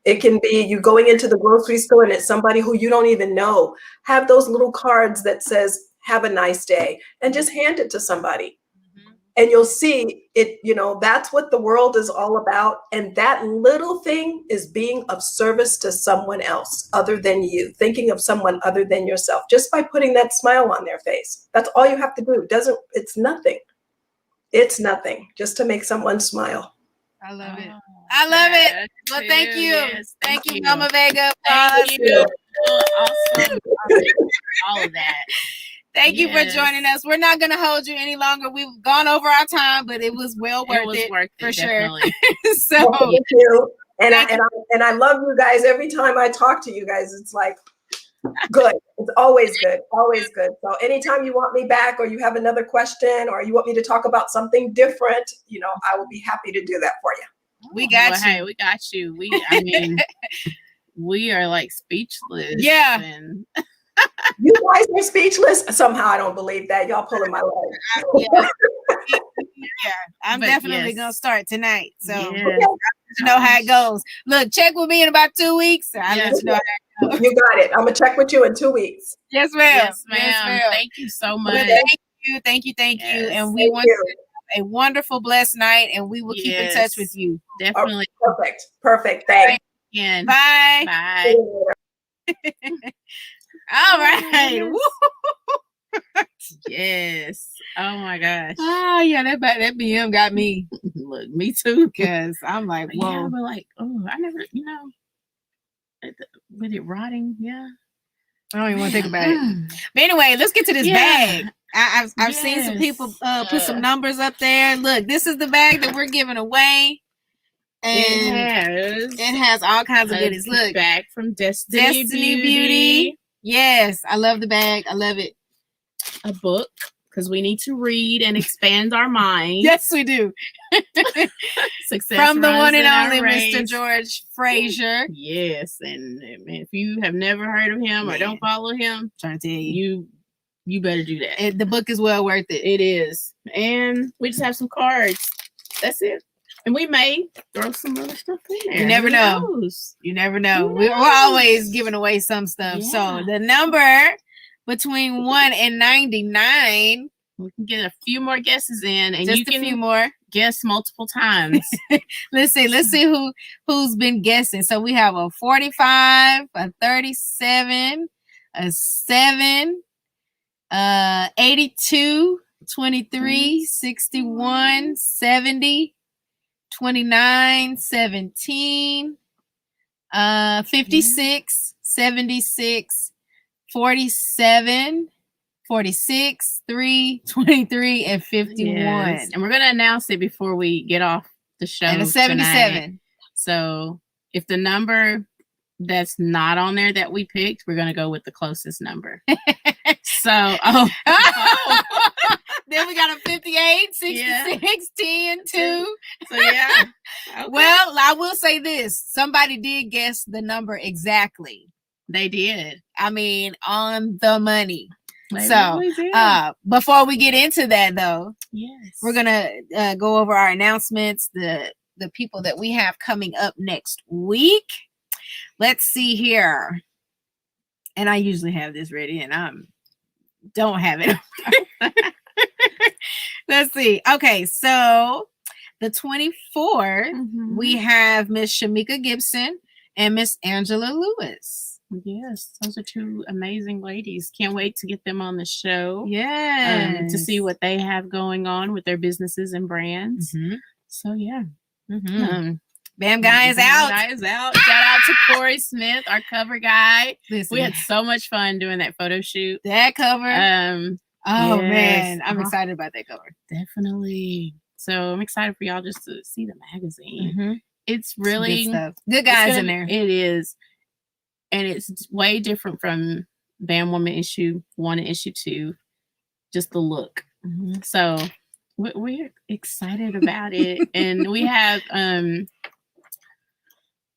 Speaker 4: It can be you going into the grocery store and it's somebody who you don't even know. Have those little cards that says, have a nice day, and just hand it to somebody. Mm-hmm. And you'll see it, that's what the world is all about. And that little thing is being of service to someone else other than you, thinking of someone other than yourself, just by putting that smile on their face. That's all you have to do. It's nothing. It's nothing, just to make someone smile.
Speaker 1: I love it. I love it. Well, thank you.
Speaker 2: Yes,
Speaker 1: thank you, Mama Vega.
Speaker 2: Thank you. Awesome. All of that.
Speaker 1: Thank you for joining us. We're not going to hold you any longer. We've gone over our time, but it was worth it for sure. So
Speaker 4: thank you. And I love you guys. Every time I talk to you guys, it's like Good. It's always good. Always good. So anytime you want me back or you have another question or you want me to talk about something different, you know, I will be happy to do that for you.
Speaker 1: We got you.
Speaker 2: Hey, we got you. I mean, we are like speechless.
Speaker 1: Yeah.
Speaker 2: And
Speaker 4: you guys are speechless. Somehow I don't believe that. Y'all pulling my leg.
Speaker 1: Yeah, I'm definitely gonna start tonight. So
Speaker 2: yes.
Speaker 1: you know how it goes. Look, check with me in about 2 weeks. I'll let you know how it goes.
Speaker 4: You got it. I'm gonna check with you in 2 weeks.
Speaker 1: Yes, ma'am.
Speaker 2: Yes, ma'am. Yes, ma'am. Thank you so much.
Speaker 1: Thank you.
Speaker 2: Yes.
Speaker 1: And we want you a wonderful, blessed night, and we will keep in touch with you.
Speaker 2: Definitely.
Speaker 4: Oh, perfect. Thanks.
Speaker 2: Again.
Speaker 1: Bye.
Speaker 2: Bye.
Speaker 1: All right.
Speaker 2: Yes. Oh my gosh.
Speaker 1: Oh yeah, that BM got me.
Speaker 2: Look, me too.
Speaker 1: Because I'm like, whoa.
Speaker 2: Yeah, but like, oh, I never, with it rotting. Yeah.
Speaker 1: I don't even want to think about it. But anyway, let's get to this bag. I've seen some people put some numbers up there. Look, this is the bag that we're giving away. And it has all kinds of goodies. Look,
Speaker 2: bag from Destiny Beauty.
Speaker 1: Yes, I love the bag. I love it.
Speaker 2: A book, because we need to read and expand our mind.
Speaker 1: Yes, we do.
Speaker 2: Success
Speaker 1: from the one and only
Speaker 2: race.
Speaker 1: Mr. George Frazier.
Speaker 2: Yes, and if you have never heard of him or don't follow him,
Speaker 1: I'm trying to tell you,
Speaker 2: you better do that.
Speaker 1: The book is well worth it.
Speaker 2: It is, and we just have some cards. That's it. And we may throw some other stuff in there.
Speaker 1: You never know. You never know. We're always giving away some stuff. Yeah. So the number between 1 and 99.
Speaker 2: We can get a few more guesses in, and
Speaker 1: just
Speaker 2: you can
Speaker 1: a few more.
Speaker 2: Guess multiple times.
Speaker 1: Let's see who's been guessing. So we have a 45, a 37, a 7, 82, 23, 61, 70, 29, 17, 56, 76, 47, 46, 3, 23, and 51. Yes.
Speaker 2: And we're going to announce it before we get off the show.
Speaker 1: And a 77.
Speaker 2: Tonight. So if the number that's not on there that we picked, we're going to go with the closest number.
Speaker 1: Then we got a 58, 66, 10, 2.
Speaker 2: So yeah.
Speaker 1: Okay. Well, I will say this. Somebody did guess the number exactly.
Speaker 2: They did.
Speaker 1: I mean, on the money.
Speaker 2: They
Speaker 1: so
Speaker 2: really
Speaker 1: before we get into that though,
Speaker 2: yes,
Speaker 1: we're gonna go over our announcements, the people that we have coming up next week. Let's see here. And I usually have this ready and I don't have it. Let's see. Okay, so the 24th, we have Miss Shamika Gibson and Miss Angela Lewis.
Speaker 2: Yes, those are two amazing ladies. Can't wait to get them on the show.
Speaker 1: Yes.
Speaker 2: To see what they have going on with their businesses and brands. So yeah.
Speaker 1: Bam Guy is out.
Speaker 2: Guy is out. Shout out to Corey Smith, our cover guy.
Speaker 1: Listen,
Speaker 2: we had so much fun doing that photo shoot.
Speaker 1: That cover.
Speaker 2: Oh
Speaker 1: man, I'm excited about that cover.
Speaker 2: Definitely. So I'm excited for y'all just to see the magazine. It's really
Speaker 1: good stuff. Good guys in there.
Speaker 2: It is. And it's way different from Bam Woman issue 1 and issue 2. Just the look. So we're excited about it. And we have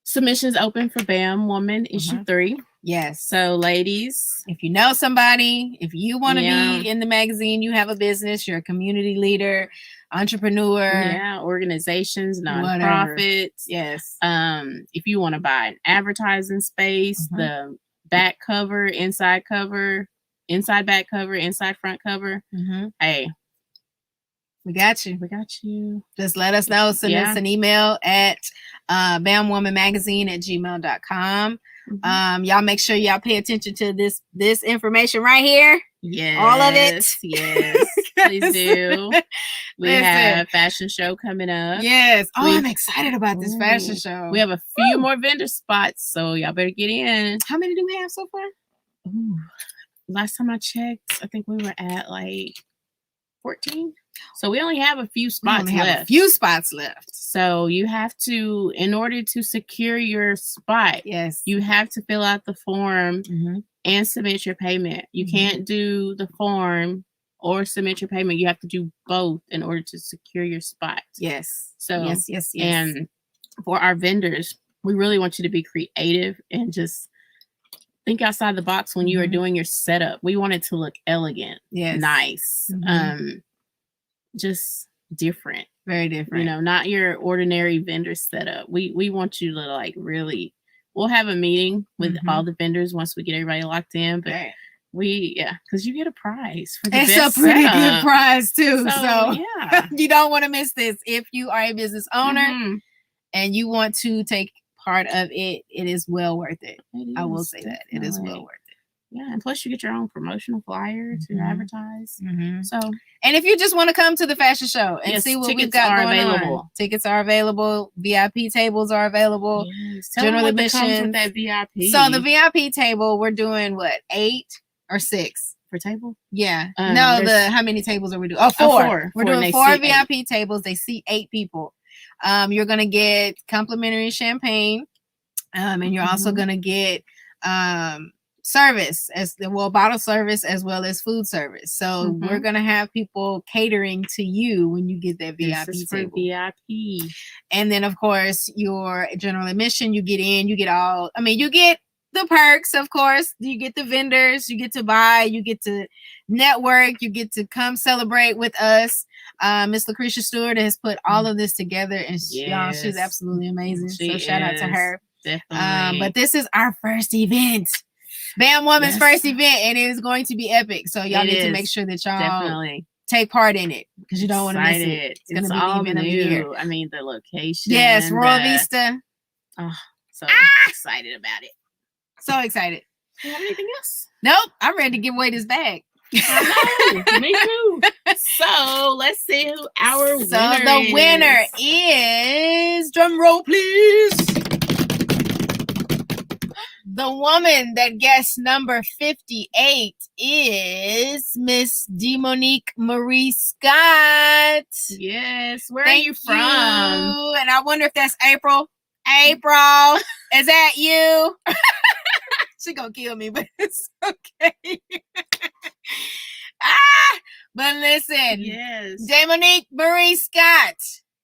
Speaker 2: submissions open for Bam Woman issue 3.
Speaker 1: Yes.
Speaker 2: So ladies,
Speaker 1: if you know somebody, if you want to be in the magazine, you have a business, you're a community leader, entrepreneur,
Speaker 2: organizations, nonprofits.
Speaker 1: Yes.
Speaker 2: If you want to buy an advertising space, the back cover, inside back cover, inside front cover. Hey,
Speaker 1: we got you.
Speaker 2: We got you.
Speaker 1: Just let us know. Send us an email at bamwomanmagazine@gmail.com. Y'all make sure y'all pay attention to this information right here.
Speaker 2: Yes.
Speaker 1: All of it.
Speaker 2: Yes. Please do. We have a fashion show coming up.
Speaker 1: Yes. I'm excited about this fashion show.
Speaker 2: We have a few more vendor spots, so y'all better get in.
Speaker 1: How many do we have so far?
Speaker 2: Last time I checked, I think we were at like 14. So we only have a few spots
Speaker 1: left.
Speaker 2: So you have to, in order to secure your spot,
Speaker 1: yes,
Speaker 2: you have to fill out the form and submit your payment. You can't do the form or submit your payment. You have to do both in order to secure your spot.
Speaker 1: Yes.
Speaker 2: So
Speaker 1: yes.
Speaker 2: And for our vendors, we really want you to be creative and just think outside the box when you are doing your setup. We want it to look elegant, nice, just different.
Speaker 1: Very different.
Speaker 2: You know, not your ordinary vendor setup. We want you to like really, we'll have a meeting with all the vendors once we get everybody locked in, but because you get a prize for the
Speaker 1: it's
Speaker 2: best
Speaker 1: a pretty
Speaker 2: setup.
Speaker 1: good prize too. So
Speaker 2: yeah,
Speaker 1: you don't want to miss this. If you are a business owner and you want to take part of it, it is well worth it. I will say that it is well worth it.
Speaker 2: Yeah, and plus you get your own promotional flyer to advertise. So,
Speaker 1: and if you just want to come to the fashion show and see what we've got going on, tickets are available. VIP tables are available.
Speaker 2: Yes. General admission with that VIP.
Speaker 1: So the VIP table, we're doing what, 8 or 6
Speaker 2: for table?
Speaker 1: Yeah. No, how many tables are we doing? Oh, 4. We're doing 4 VIP tables. They seat 8 people. You're gonna get complimentary champagne, and you're also gonna get service bottle service as well as food service. So we're gonna have people catering to you when you get that VIP table.
Speaker 2: VIP.
Speaker 1: And then of course your general admission, you get in, you get the perks, of course. You get the vendors, you get to buy, you get to network, you get to come celebrate with us. Miss Lucretia Stewart has put all of this together, and y'all, she's absolutely amazing. So shout out to her.
Speaker 2: Definitely.
Speaker 1: But this is our first event. Bam Woman's first event, and it is going to be epic. So y'all need to make sure that y'all definitely take part in it because you don't want to miss it. It's going to be
Speaker 2: all
Speaker 1: the event
Speaker 2: new.
Speaker 1: of the year.
Speaker 2: I mean, the location.
Speaker 1: Yes, Royal Vista.
Speaker 2: Oh, so excited about it.
Speaker 1: So excited.
Speaker 2: Do you have anything else?
Speaker 1: Nope. I'm ready to give away this bag.
Speaker 2: I know. Me too. So let's see who our winner is.
Speaker 1: So the winner is, drum roll please, the woman that guessed number 58 is Miss Demonique Marie Scott.
Speaker 2: Yes. Where are you from?
Speaker 1: And I wonder if that's April. April, is that you? She gonna kill me, but it's okay. But listen, Demonique Marie Scott,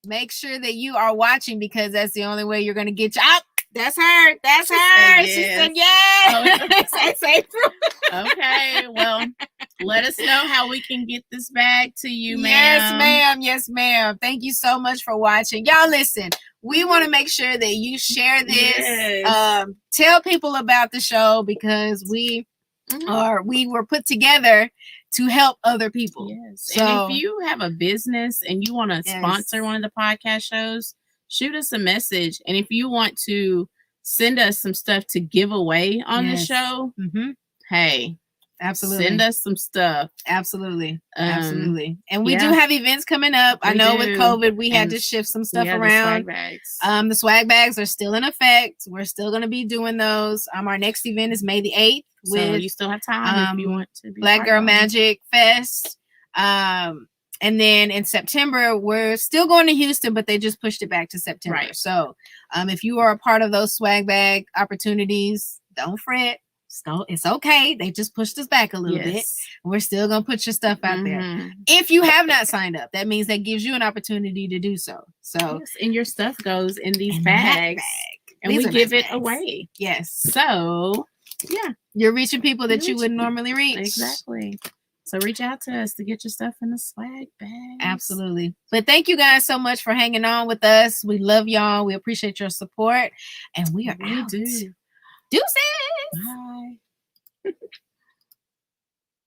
Speaker 1: make sure that you are watching because that's the only way you're gonna get you out. That's her. That's her. She said yes. That's April.
Speaker 2: Okay. Well, let us know how we can get this bag to you, ma'am.
Speaker 1: Yes, ma'am. Yes, ma'am. Thank you so much for watching. Y'all listen, we want to make sure that you share this.
Speaker 2: Yes.
Speaker 1: Tell people about the show because we were put together to help other people.
Speaker 2: Yes. So, and if you have a business and you want to sponsor one of the podcast shows, shoot us a message. And if you want to send us some stuff to give away on the show, hey,
Speaker 1: absolutely,
Speaker 2: send us some stuff.
Speaker 1: Absolutely. Absolutely. And we do have events coming up. I know with COVID, we had to shift some stuff around. The swag bags are still in effect. We're still going to be doing those. Our next event is May the 8th.
Speaker 2: So you still have time if you want to be
Speaker 1: Black Girl Magic Fest. And then in September, we're still going to Houston, but they just pushed it back to September. Right. So if you are a part of those swag bag opportunities, don't fret. So it's okay. They just pushed us back a little bit. We're still going to put your stuff out there. If you have not signed up, that means that gives you an opportunity to do so. So
Speaker 2: and your stuff goes in these bags and we give it away.
Speaker 1: Yes.
Speaker 2: So
Speaker 1: you're reaching people that you wouldn't normally reach.
Speaker 2: Exactly. So reach out to us to get your stuff in the swag bag.
Speaker 1: Absolutely. But thank you guys so much for hanging on with us. We love y'all. We appreciate your support. And we are out.
Speaker 2: Deuces.
Speaker 1: Bye.